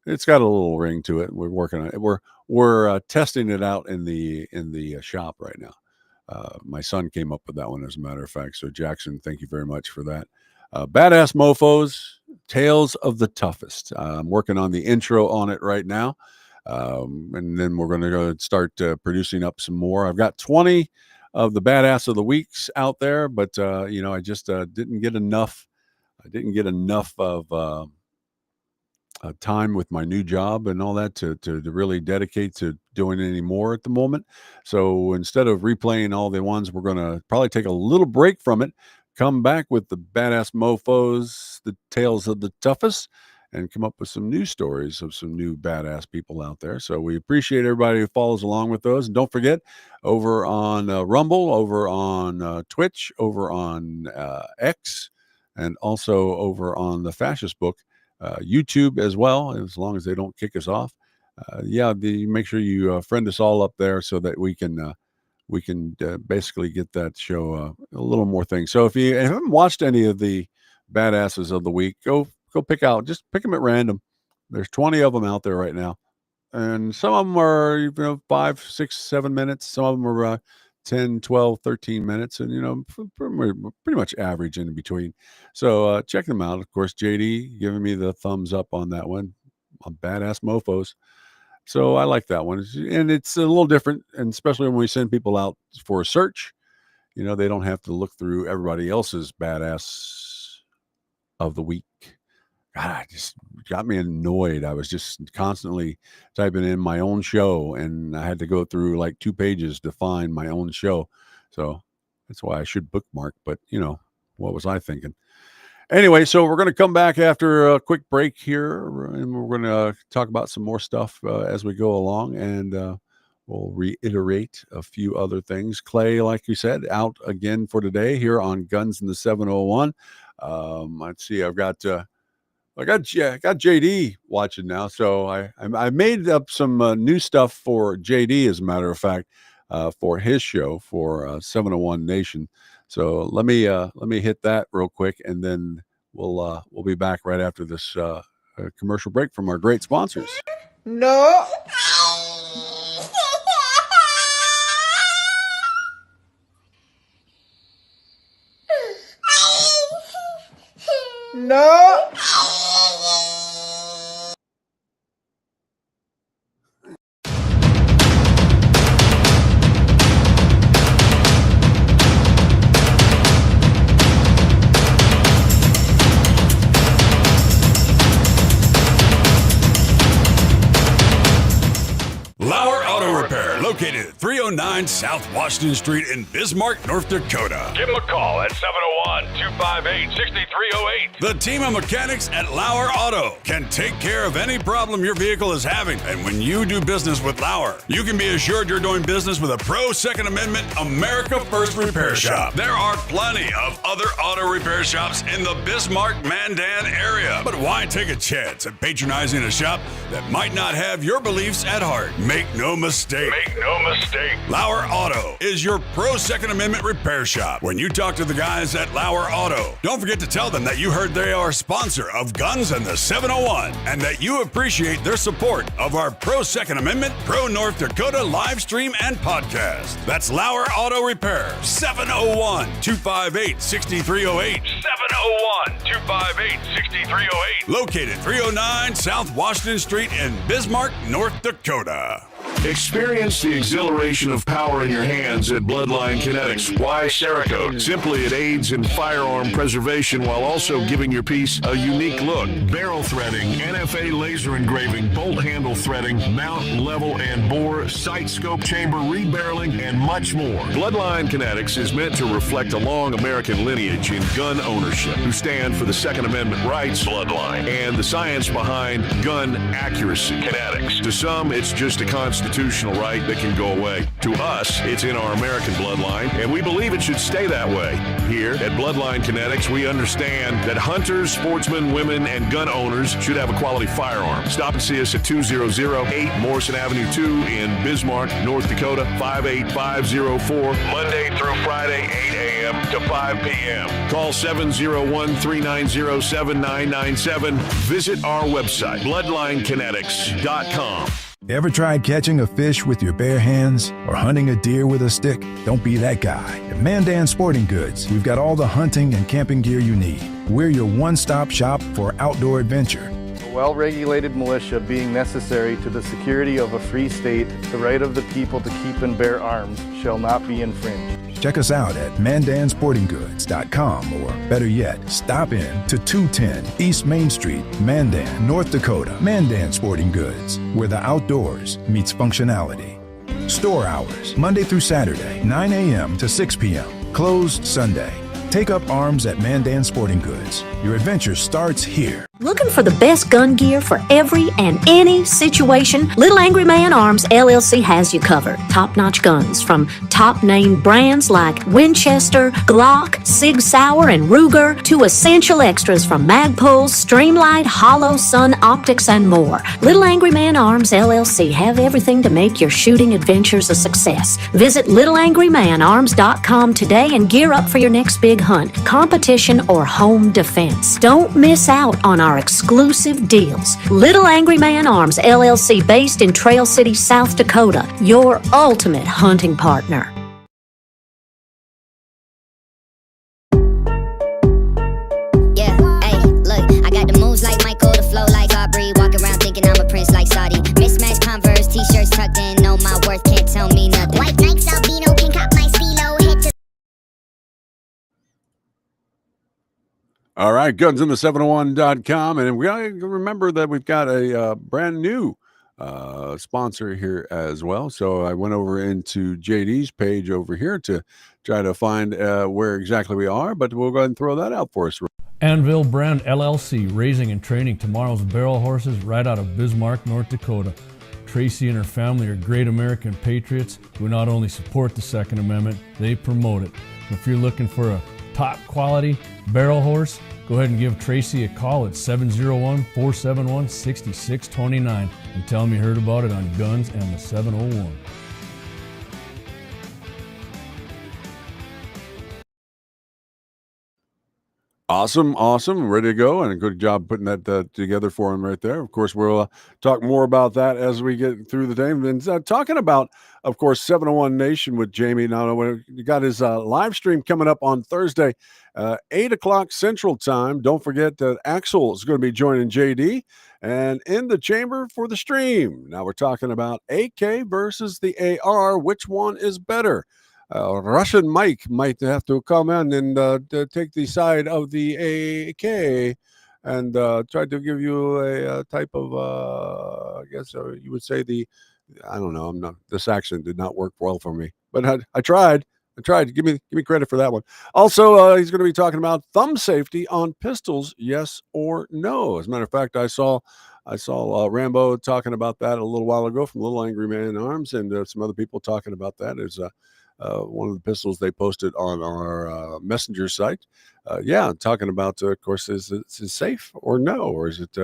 It's got a little ring to it. We're working on it. We're testing it out in the shop right now. My son came up with that one, as a matter of fact. So Jackson, thank you very much for that. Badass Mofos, Tales of the Toughest. I'm working on the intro on it right now. And then we're going to go start producing up some more. I've got 20 of the Badass of the Weeks out there, but I just didn't get enough. I didn't get enough of time with my new job and all that to really dedicate to doing any more at the moment. So instead of replaying all the ones, we're going to probably take a little break from it, come back with the Badass Mofos, the Tales of the Toughest, and come up with some new stories of some new badass people out there. So we appreciate everybody who follows along with those. And don't forget, over on Rumble, over on Twitch, over on X, and also over on the Fascist-book, YouTube as well, as long as they don't kick us off. Make sure you friend us all up there so that we can basically get that show a little more things. So if you haven't watched any of the Badasses of the Week, go pick them at random. There's 20 of them out there right now. And some of them are, 5, 6, 7 minutes. Some of them are 10, 12, 13 minutes. And, pretty much average in between. So check them out. Of course, JD giving me the thumbs up on that one. On Badass Mofos. So I like that one. And it's a little different. And especially when we send people out for a search, they don't have to look through everybody else's Badass of the Week. God, it just got me annoyed. I was just constantly typing in my own show, and I had to go through like 2 pages to find my own show. So that's why I should bookmark. But, what was I thinking? Anyway, so we're going to come back after a quick break here, and we're going to talk about some more stuff as we go along, and we'll reiterate a few other things. Clay, like you said, out again for today here on Guns in the 701. Let's see, I got JD watching now, so I made up some new stuff for JD, as a matter of fact, for his show for 701 Nation. So let me hit that real quick, and then we'll be back right after this commercial break from our great sponsors. No. No. Lauer Auto Repair, located at 309 South Washington Street in Bismarck, North Dakota. Give them a call at 701-258-6308. The team of mechanics at Lauer Auto can take care of any problem your vehicle is having. And when you do business with Lauer, you can be assured you're doing business with a pro Second Amendment America First repair shop. There are plenty of other auto repair shops in the Bismarck-Mandan area. But why take a chance at patronizing a shop that might not have your beliefs at heart? Make no mistake. Lauer Auto is your pro Second Amendment repair shop. When you talk to the guys at Lauer Auto, don't forget to tell them that you heard they are a sponsor of Guns and the 701 and that you appreciate their support of our pro Second Amendment, pro North Dakota live stream and podcast. That's Lauer Auto Repair, 701-258-6308. 701-258-6308. Located 309 South Washington Street in Bismarck, North Dakota. Experience the exhilaration of power in your hands at Bloodline Kinetics. Why Cerakote? Simply, it aids in firearm preservation while also giving your piece a unique look. Barrel threading, NFA laser engraving, bolt handle threading, mount, level, and bore, sight scope chamber rebarreling, and much more. Bloodline Kinetics is meant to reflect a long American lineage in gun ownership, who stand for the Second Amendment rights, Bloodline, and the science behind gun accuracy, Kinetics. To some, it's just a constitutional right that can go away. To us, it's in our American bloodline, and we believe it should stay that way. Here at Bloodline Kinetics, we understand that hunters, sportsmen, women, and gun owners should have a quality firearm. Stop and see us at 2008 Morrison Avenue 2 in Bismarck, North Dakota, 58504, Monday through Friday, 8 a.m. to 5 p.m. Call 701-390-7997. Visit our website, bloodlinekinetics.com. Ever tried catching a fish with your bare hands or hunting a deer with a stick? Don't be that guy. At Mandan Sporting Goods, we've got all the hunting and camping gear you need. We're your one-stop shop for outdoor adventure. A well-regulated militia being necessary to the security of a free state, the right of the people to keep and bear arms shall not be infringed. Check us out at mandansportinggoods.com, or better yet, stop in to 210 East Main Street, Mandan, North Dakota. Mandan Sporting Goods, where the outdoors meets functionality. Store hours, Monday through Saturday, 9 a.m. to 6 p.m. Closed Sunday. Take up arms at Mandan Sporting Goods. Your adventure starts here. Looking for the best gun gear for every and any situation? Little Angry Man Arms LLC has you covered. Top-notch guns from top-name brands like Winchester, Glock, Sig Sauer, and Ruger to essential extras from Magpul, Streamlight, Hollow, Sun Optics, and more. Little Angry Man Arms LLC have everything to make your shooting adventures a success. Visit littleangrymanarms.com today and gear up for your next big hunt, competition, or home defense. Don't miss out on our exclusive deals. Little Angry Man Arms LLC, based in Trail City, South Dakota, your ultimate hunting partner. Yeah, hey, look, I got the moves like Michael, the flow like Aubrey, walk around thinking I'm a prince like Saudi. Mismatched Converse, t-shirts tucked in, know my worth, can't tell me nothing. White Nikes, albino, can cop my stilo, head to All right, gunsinthe701.com. And we got to remember that we've got a brand new sponsor here as well. So I went over into JD's page over here to try to find where exactly we are, but we'll go ahead and throw that out for us. Anvil Brand LLC, raising and training tomorrow's barrel horses right out of Bismarck, North Dakota. Tracy and her family are great American patriots who not only support the Second Amendment, they promote it. If you're looking for a top quality barrel horse, go ahead and give Tracy a call at 701-471-6629 and tell them you heard about it on Guns and the 701. Awesome. Ready to go, and a good job putting that together for him right there. Of course, we'll talk more about that as we get through the day. And talking about, of course, 701 Nation with Jamie. Now, we got his live stream coming up on Thursday, 8 o'clock Central Time. Don't forget that Axel is going to be joining JD and in the chamber for the stream. Now, we're talking about AK versus the AR. Which one is better? Russian Mike might have to come in and take the side of the AK and try to give you a type of, I guess you would say the I don't know. This accent did not work well for me, but I tried. I tried. Give me credit for that one. Also, he's going to be talking about thumb safety on pistols, yes or no. As a matter of fact, I saw Rambo talking about that a little while ago from Little Angry Man Arms, and some other people talking about that. Is one of the pistols they posted on our messenger site. Talking about, of course, is it safe or no, or is it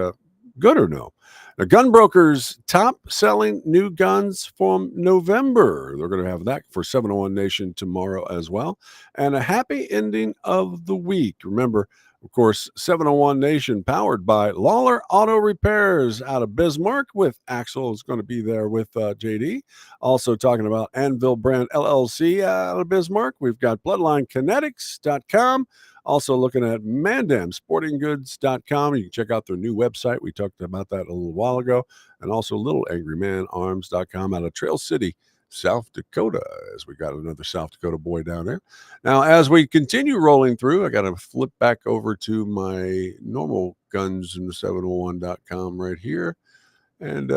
good or no? Now, Gun Broker's top selling new guns from November. They're going to have that for 701 Nation tomorrow as well. And a happy ending of the week. Remember, of course, 701 Nation powered by Lauer Auto Repairs out of Bismarck, with Axel is going to be there with JD. Also talking about Anvil Brand LLC out of Bismarck. We've got BloodlineKinetics.com. Also looking at MandamSportingGoods.com. You can check out their new website. We talked about that a little while ago. And also LittleAngryManArms.com out of Trail City, South Dakota, as we got another South Dakota boy down there. Now, as we continue rolling through, I got to flip back over to my normal guns701.com right here and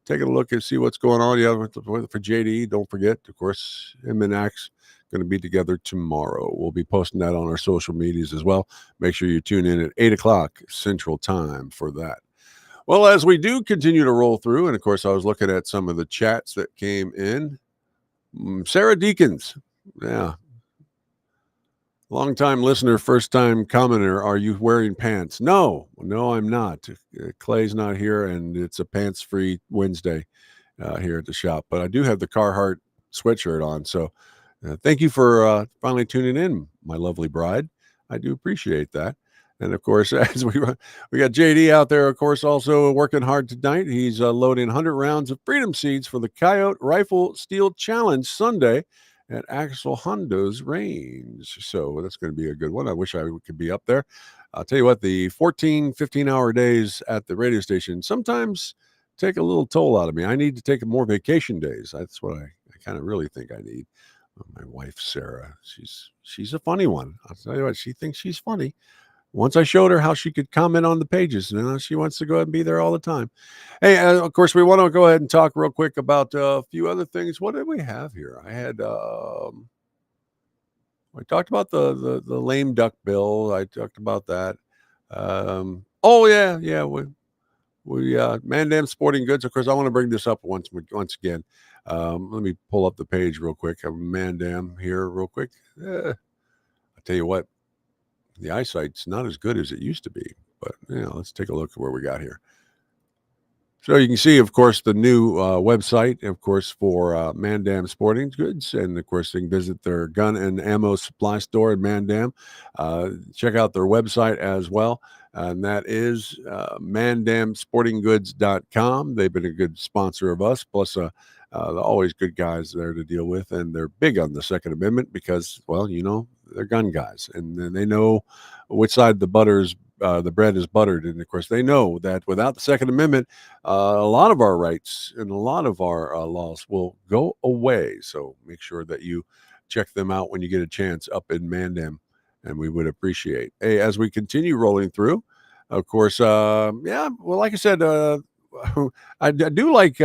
taking a look and see what's going on. Yeah, for JD, don't forget, of course, him and Axe going to be together tomorrow. We'll be posting that on our social medias as well. Make sure you tune in at 8 o'clock Central Time for that. Well, as we do continue to roll through, and of course, I was looking at some of the chats that came in. Sarah Deakins, yeah. Long-time listener, first-time commenter, are you wearing pants? No, I'm not. Clay's not here, and it's a pants-free Wednesday here at the shop. But I do have the Carhartt sweatshirt on, so thank you for finally tuning in, my lovely bride. I do appreciate that. And of course, as we got JD out there, of course, also working hard tonight. He's loading 100 rounds of Freedom Seeds for the Coyote Rifle Steel Challenge Sunday at Axel Honda's range. So that's going to be a good one. I wish I could be up there. I'll tell you what, the 14, 15-hour days at the radio station sometimes take a little toll out of me. I need to take more vacation days. That's what I kind of really think I need. My wife, Sarah, she's a funny one. I'll tell you what, she thinks she's funny. Once I showed her how she could comment on the pages, and now she wants to go ahead and be there all the time. Hey, of course, we want to go ahead and talk real quick about a few other things. What did we have here? I had, I talked about the lame duck bill. I talked about that. We Mandam Sporting Goods. Of course, I want to bring this up once again. Let me pull up the page real quick. Mandam here real quick. I'll tell you what. The eyesight's not as good as it used to be, but let's take a look at where we got here. So you can see, of course, the new website, of course, for Mandam Sporting Goods, and of course, you can visit their gun and ammo supply store in Mandam. Check out their website as well, and that is MandamSportingGoods.com. They've been a good sponsor of us, plus they're always good guys there to deal with, and they're big on the Second Amendment because, well, they're gun guys, and they know which side the bread is buttered. And of course, they know that without the Second Amendment, a lot of our rights and a lot of our laws will go away. So make sure that you check them out when you get a chance up in Mandam, and we would appreciate. Hey, as we continue rolling through, of course, like I said, I do like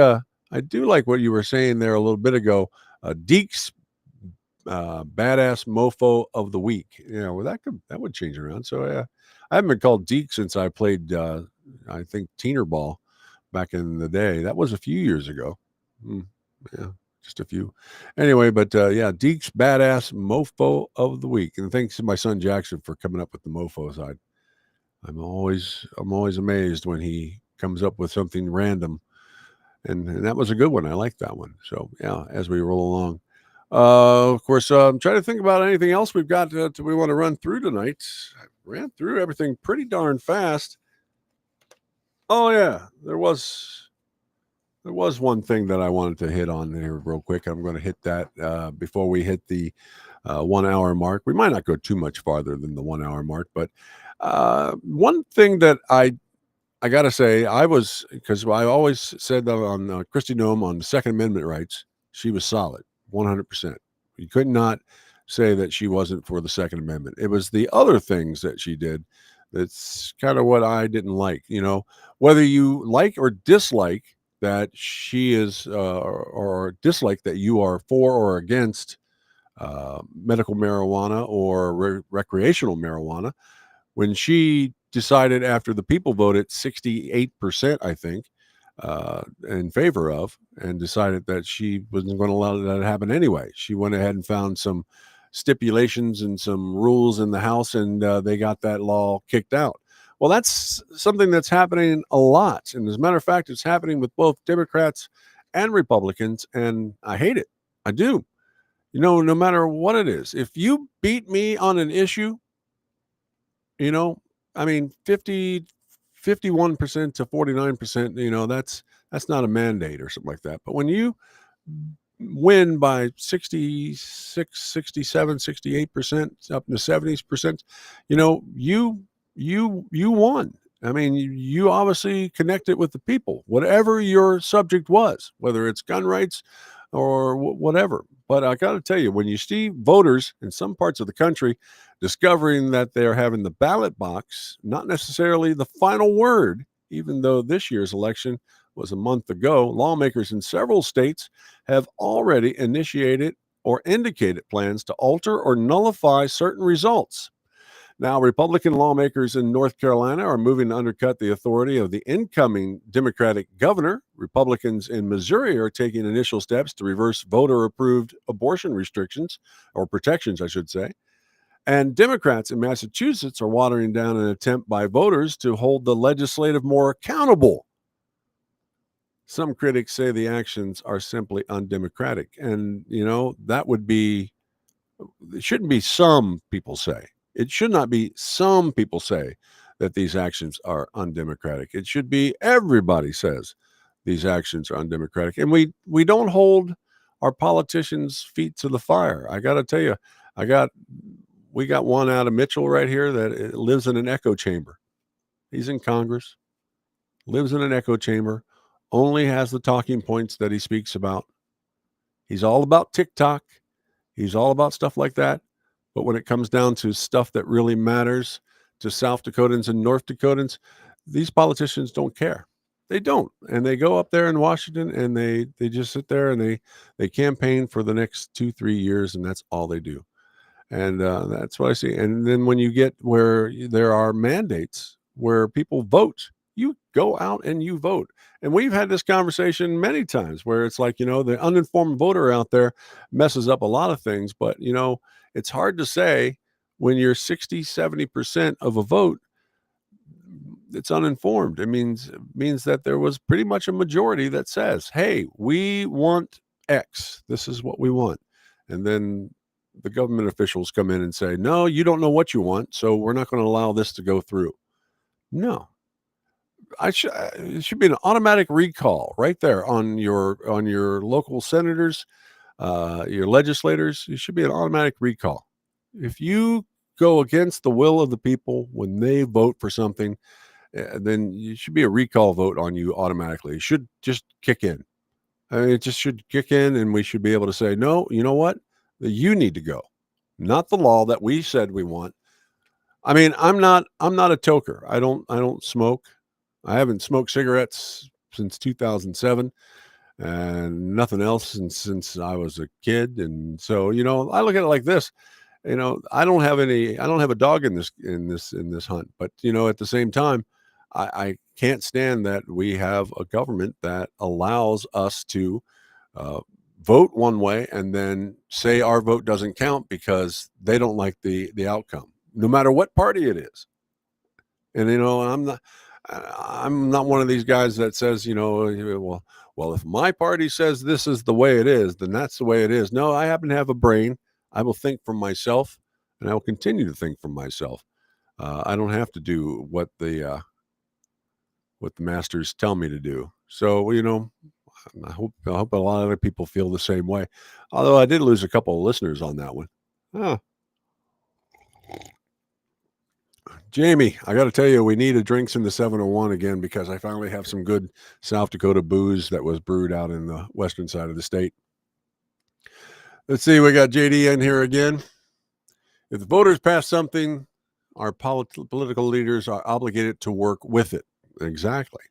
what you were saying there a little bit ago. Deke's badass mofo of the week. That would change around. So I haven't been called Deke since I played I think Teener Ball back in the day. That was a few years ago. Just a few. Anyway, but Deke's badass mofo of the week. And thanks to my son Jackson for coming up with the mofo side. I'm always amazed when he comes up with something random. And that was a good one. I like that one. So as we roll along. Of course, I'm trying to think about anything else we've got we want to run through tonight. I ran through everything pretty darn fast. Oh yeah, there was one thing that I wanted to hit on here real quick. I'm going to hit that before we hit the 1 hour mark. We might not go too much farther than the 1 hour mark, but one thing that I got to say, because I always said that on Christy Nome on the Second Amendment rights, she was solid. 100%. You could not say that she wasn't for the Second Amendment. It was the other things that she did that's kind of what I didn't like. Whether you like or dislike that she is or dislike that you are for or against medical marijuana or recreational marijuana, when she decided after the people voted 68%, I think, in favor of, and decided that she wasn't going to allow that to happen anyway. She went ahead and found some stipulations and some rules in the House, and they got that law kicked out. Well, that's something that's happening a lot. And as a matter of fact, it's happening with both Democrats and Republicans, and I hate it. I do. No matter what it is, if you beat me on an issue, I mean, 51% to 49%, that's not a mandate or something like that. But when you win by 66, 67, 68%, up to 70%, you won. I mean, you obviously connected with the people, whatever your subject was, whether it's gun rights or whatever. But I got to tell you, when you see voters in some parts of the country discovering that they're having the ballot box, not necessarily the final word, even though this year's election was a month ago, lawmakers in several states have already initiated or indicated plans to alter or nullify certain results. Now, Republican lawmakers in North Carolina are moving to undercut the authority of the incoming Democratic governor. Republicans in Missouri are taking initial steps to reverse voter-approved abortion restrictions, or protections, I should say. And Democrats in Massachusetts are watering down an attempt by voters to hold the legislative more accountable. Some critics say the actions are simply undemocratic. And, that would be, it shouldn't be some people say. It should not be some people say that these actions are undemocratic. It should be everybody says these actions are undemocratic. And we don't hold our politicians' feet to the fire. I got to tell you, we got one out of Mitchell right here that lives in an echo chamber. He's in Congress, lives in an echo chamber, only has the talking points that he speaks about. He's all about TikTok. He's all about stuff like that. But when it comes down to stuff that really matters to South Dakotans and North Dakotans, these politicians don't care. They don't. And they go up there in Washington and they just sit there and they campaign for the next 2-3 years, and that's all they do. And that's what I see. And then when you get where there are mandates where people vote, you go out and you vote. And we've had this conversation many times where it's like, the uninformed voter out there messes up a lot of things. But, it's hard to say when you're 60, 70% of a vote, it's uninformed. It means that there was pretty much a majority that says, hey, we want X. This is what we want. And then the government officials come in and say, no, you don't know what you want, so we're not going to allow this to go through. No. It should be an automatic recall right there on your local senators, your legislators. It should be an automatic recall. If you go against the will of the people when they vote for something, then it should be a recall vote on you automatically. It should just kick in. It just should kick in, and we should be able to say, no, you know what? You need to go, not the law that we said we want. I mean, I'm not a toker. I don't smoke. I haven't smoked cigarettes since 2007 and nothing else since I was a kid. And so, I look at it like this, I don't have a dog in this hunt, but at the same time, I can't stand that we have a government that allows us to vote one way and then say our vote doesn't count because they don't like the outcome, no matter what party it is. And I'm not one of these guys that says, well, if my party says this is the way it is, then that's the way it is. No, I happen to have a brain. I will think for myself, and I will continue to think for myself. I don't have to do what the masters tell me to do. So, I hope a lot of other people feel the same way. Although I did lose a couple of listeners on that one. Jamie, I got to tell you, we need a Drinks in the 701 again because I finally have some good South Dakota booze that was brewed out in the western side of the state. Let's see, we got JD in here again. If the voters pass something, our political leaders are obligated to work with it. Exactly.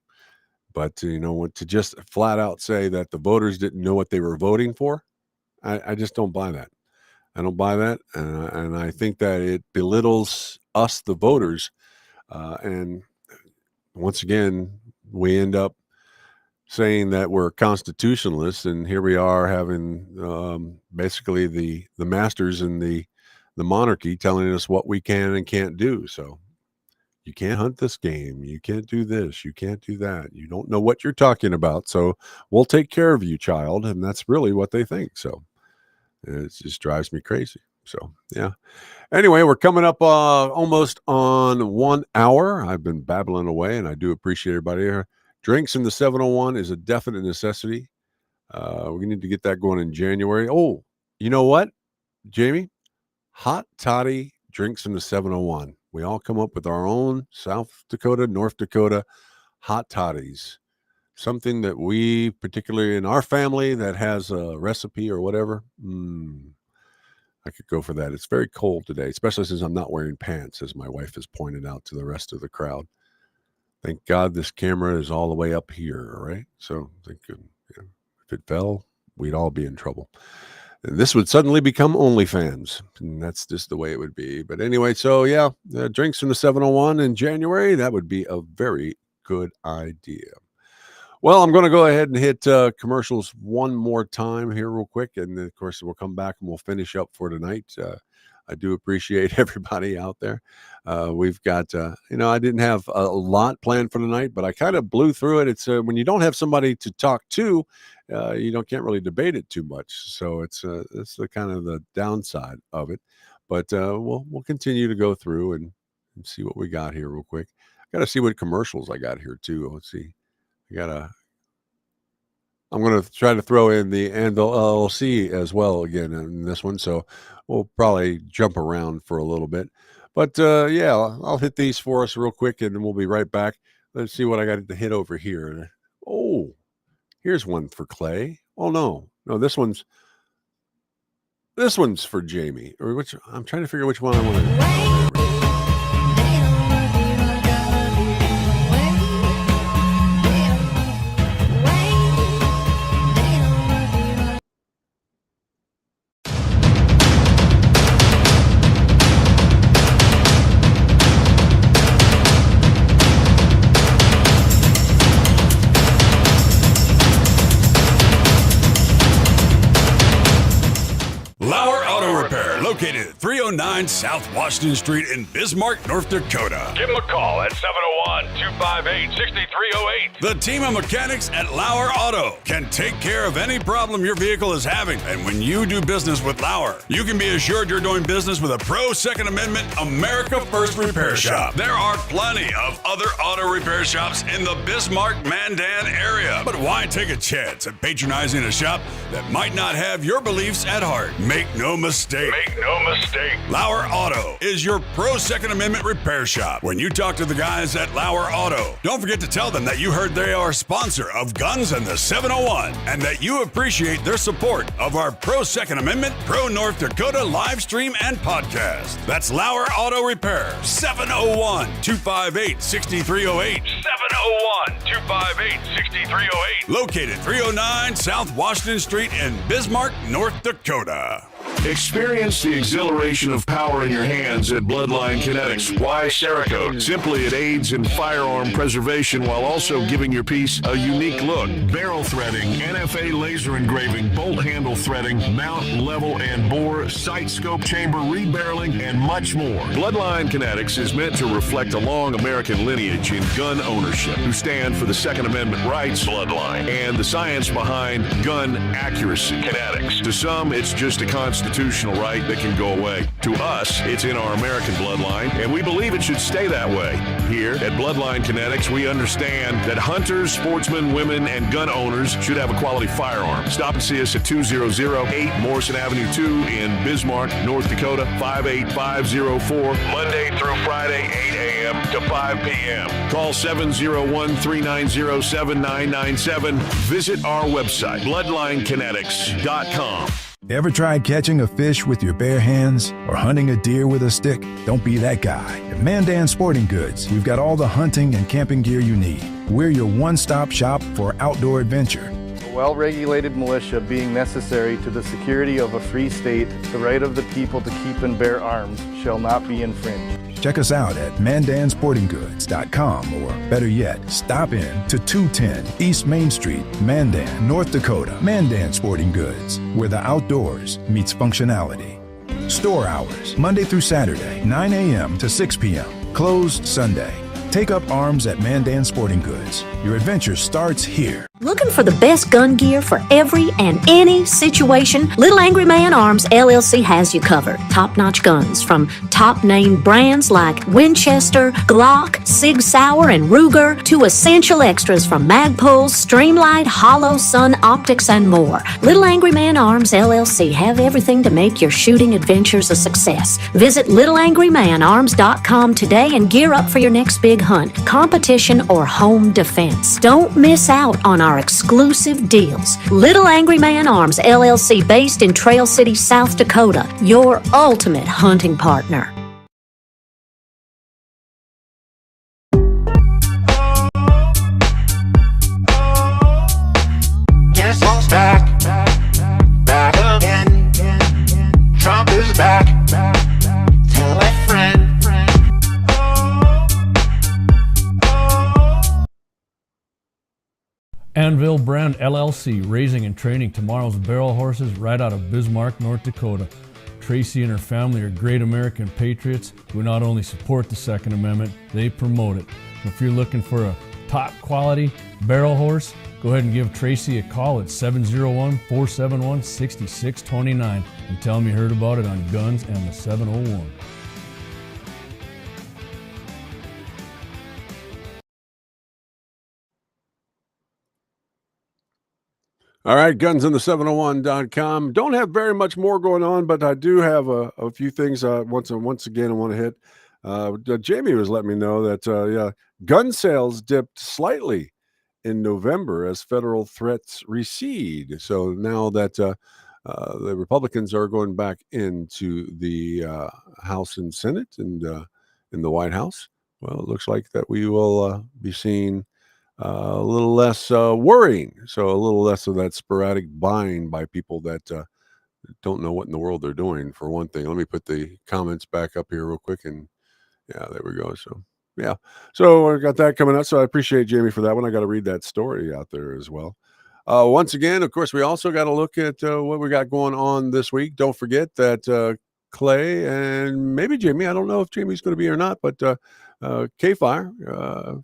But, to just flat out say that the voters didn't know what they were voting for, I just don't buy that. I don't buy that. And I think that it belittles us, the voters. And once again, we end up saying that we're constitutionalists, and here we are having basically the masters in the monarchy telling us what we can and can't do. So you can't hunt this game. You can't do this. You can't do that. You don't know what you're talking about. So we'll take care of you, child. And that's really what they think. So it just drives me crazy. So, yeah. Anyway, we're coming up almost on 1 hour. I've been babbling away, and I do appreciate everybody here. Drinks in the 701 is a definite necessity. We need to get that going in January. Oh, you know what, Jamie? Hot toddy drinks in the 701. We all come up with our own South Dakota, North Dakota hot toddies. Something that we, particularly in our family, that has a recipe or whatever. I could go for that. It's very cold today, especially since I'm not wearing pants, as my wife has pointed out to the rest of the crowd. Thank God this camera is all the way up here, all right? So if it fell, we'd all be in trouble. And this would suddenly become OnlyFans, and that's just the way it would be. But anyway, so yeah, drinks from the 701 in January, that would be a very good idea. Well, I'm going to go ahead and hit commercials one more time here real quick, and then, of course, we'll come back and we'll finish up for tonight. I do appreciate everybody out there. We've got, I didn't have a lot planned for tonight, but I kind of blew through it. It's when you don't have somebody to talk to, you can't really debate it too much. So it's the kind of the downside of it. But we'll continue to go through and see what we got here real quick. I got to see what commercials I got here too. Let's see. I'm going to try to throw in the Anvil LLC as well again in this one. So we'll probably jump around for a little bit. But yeah, I'll hit these for us real quick and then we'll be right back. Let's see what I got to hit over here. Oh, here's one for Clay. Oh, no, this one's for Jamie. Or which I'm trying to figure which one I want to. Lauer Auto Repair, located at 309 South Washington Street in Bismarck, North Dakota. Give them a call at 701-258-6308. The team of mechanics at Lauer Auto can take care of any problem your vehicle is having. And when you do business with Lauer, you can be assured you're doing business with a pro Second Amendment America First repair shop. There are plenty of other auto repair shops in the Bismarck-Mandan area. But why take a chance at patronizing a shop that might not have your beliefs at heart? Make no mistake. Lauer Auto is your pro Second Amendment repair shop. When you talk to the guys at Lauer Auto, don't forget to tell them that you heard they are a sponsor of Guns and the 701 and that you appreciate their support of our pro Second Amendment, pro North Dakota live stream and podcast. That's Lauer Auto Repair, 701-258-6308. 701-258-6308. Located 309 South Washington Street in Bismarck, North Dakota. Experience the exhilaration of power in your hands at Bloodline Kinetics. Why Cerakote? Simply, it aids in firearm preservation while also giving your piece a unique look. Barrel threading, NFA laser engraving, bolt handle threading, mount, level, and bore, sight scope chamber rebarreling, and much more. Bloodline Kinetics is meant to reflect a long American lineage in gun ownership, who stand for the Second Amendment rights, Bloodline, and the science behind gun accuracy, Kinetics. To some, it's just a constitutional right that can go away. To us, it's in our American bloodline, and we believe it should stay that way. Here at Bloodline Kinetics, we understand that hunters, sportsmen, women, and gun owners should have a quality firearm. Stop and see us at 2008 Morrison Avenue 2 in Bismarck, North Dakota, 58504, Monday through Friday, 8 a.m. to 5 p.m. Call 701-390-7997. Visit our website, bloodlinekinetics.com. Ever tried catching a fish with your bare hands or hunting a deer with a stick? Don't be that guy. At Mandan Sporting Goods, we've got all the hunting and camping gear you need. We're your one-stop shop for outdoor adventure. A well-regulated militia being necessary to the security of a free state, the right of the people to keep and bear arms shall not be infringed. Check us out at mandansportinggoods.com, or better yet, stop in to 210 East Main Street, Mandan, North Dakota. Mandan Sporting Goods, where the outdoors meets functionality. Store hours, Monday through Saturday, 9 a.m. to 6 p.m. Closed Sunday. Take up arms at Mandan Sporting Goods. Your adventure starts here. Looking for the best gun gear for every and any situation? Little Angry Man Arms LLC has you covered. Top-notch guns from top-name brands like Winchester, Glock, Sig Sauer, and Ruger, to essential extras from Magpul's, Streamlight, Hollow, Sun Optics, and more. Little Angry Man Arms LLC have everything to make your shooting adventures a success. Visit littleangrymanarms.com today and gear up for your next big hunt, competition, or home defense. Don't miss out on our exclusive deals. Little Angry Man Arms LLC, based in Trail City, South Dakota, your ultimate hunting partner. Guess who's back? Back again. Trump is back. Tell a friend. Anvil Brand LLC, raising and training tomorrow's barrel horses right out of Bismarck, North Dakota. Tracy and her family are great American patriots who not only support the Second Amendment, they promote it. If you're looking for a top quality barrel horse, go ahead and give Tracy a call at 701-471-6629 and tell them you heard about it on Guns and the 701. All right, gunsandthe701.com. Don't have very much more going on, but I do have a few things once again I want to hit. Jamie was letting me know that gun sales dipped slightly in November as federal threats recede. So now that the Republicans are going back into the House and Senate and in the White House, well, it looks like that we will be seeing a little less worrying, so a little less of that sporadic buying by people that don't know what in the world they're doing, for one thing. Let me put the comments back up here real quick, and yeah, there we go. So yeah, so I got that coming up, so I appreciate Jamie for that one. I got to read that story out there as well. Once again, of course, we also got to look at what we got going on this week. Don't forget that Clay and maybe Jamie, I don't know if Jamie's going to be or not, but KFYR,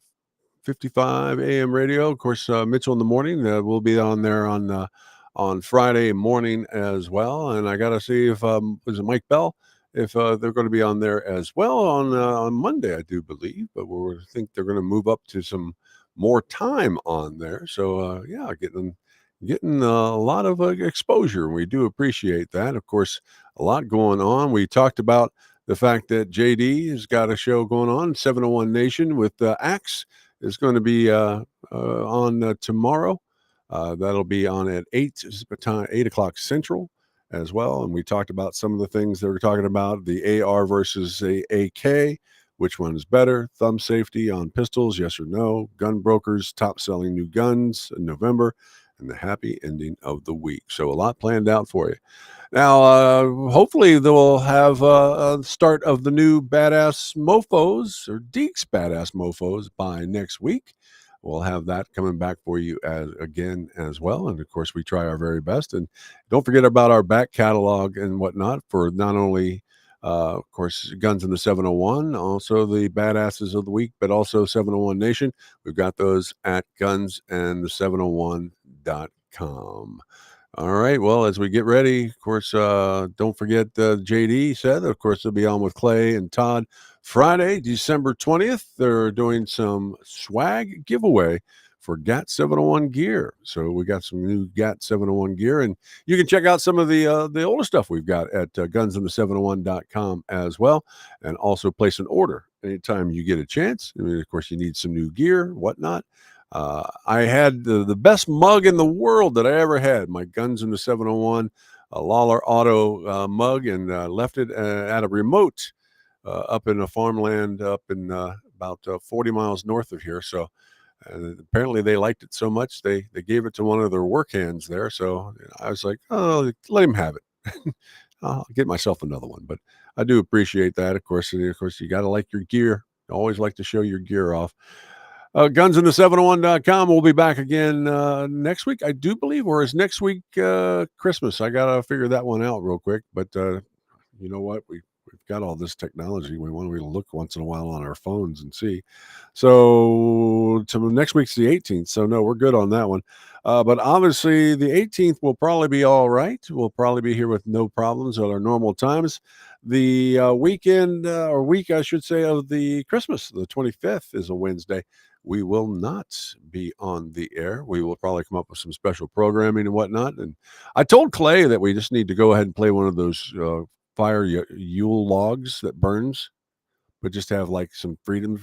55 AM radio. Of course, Mitchell in the morning will be on there on Friday morning as well. And I got to see if was it Mike Bell, if they're going to be on there as well on Monday, I do believe. But we think they're going to move up to some more time on there. So yeah, getting a lot of exposure. We do appreciate that. Of course, a lot going on. We talked about the fact that JD has got a show going on, 701 Nation with Axe. Is going to be on tomorrow. That'll be on at 8 o'clock Central as well. And we talked about some of the things that we're talking about, the AR versus AK, which one is better, thumb safety on pistols, yes or no, gun brokers, top selling new guns in November, and the happy ending of the week. So a lot planned out for you. Now, hopefully they'll have a start of the new Badass Mofos, or Deke's Badass Mofos, by next week. We'll have that coming back for you again as well. And of course, we try our very best. And don't forget about our back catalog and whatnot for not only, of course, Guns in the 701, also the Badasses of the Week, but also 701 Nation. We've got those at gunsandthe701.com. All right. Well, as we get ready, of course, don't forget JD said, of course, they'll be on with Clay and Todd Friday, December 20th. They're doing some swag giveaway for GAT 701 gear. So we got some new GAT 701 gear, and you can check out some of the older stuff we've got at gunsandthe701.com as well, and also place an order anytime you get a chance. I mean, of course, you need some new gear, whatnot. I had the best mug in the world that I ever had, my Guns in the 701 Lauer Auto mug and left it at a remote up in a farmland up in about 40 miles north of here. So apparently they liked it so much they gave it to one of their work hands there. So I was like, oh, let him have it. I'll get myself another one. But I do appreciate that. Of course, you got to like your gear. Always like to show your gear off. Gunsinthe701.com. We'll be back again next week, I do believe, or is next week Christmas? I got to figure that one out real quick. But you know what? We've got all this technology. We want to look once in a while on our phones and see. So next week's the 18th. So no, we're good on that one. But obviously the 18th will probably be all right. We'll probably be here with no problems at our normal times. The weekend or week, I should say, of the Christmas, the 25th is a Wednesday. We will not be on the air. We will probably come up with some special programming and whatnot. And I told Clay that we just need to go ahead and play one of those fire Yule logs that burns, but just have like some freedom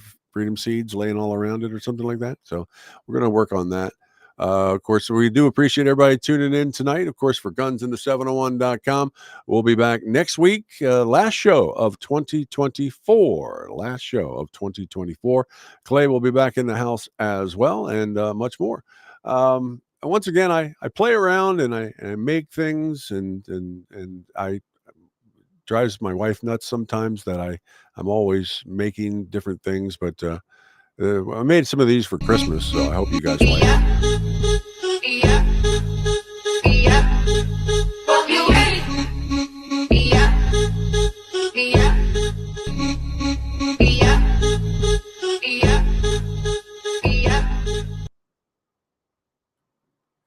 seeds laying all around it or something like that. So we're going to work on that. Of course, we do appreciate everybody tuning in tonight. Of course, for gunsinthe701.com. We'll be back next week. Last show of 2024. Last show of 2024. Clay will be back in the house as well, and much more. Once again, I play around and I make things, and I drives my wife nuts sometimes that I'm always making different things, but I made some of these for Christmas, so I hope you guys like it.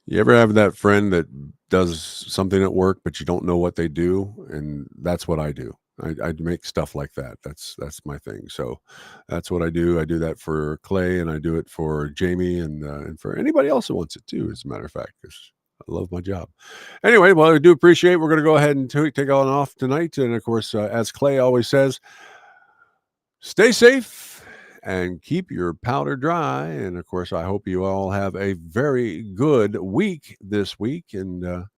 You ever have that friend that does something at work, but you don't know what they do? And that's what I do. I make stuff like that. That's my thing. So that's what I do. I do that for Clay, and I do it for Jamie, and for anybody else that wants it too, as a matter of fact, because I love my job. Anyway, well, I do appreciate. We're going to go ahead and take on off tonight. And of course, as Clay always says, stay safe and keep your powder dry. And of course, I hope you all have a very good week this week. And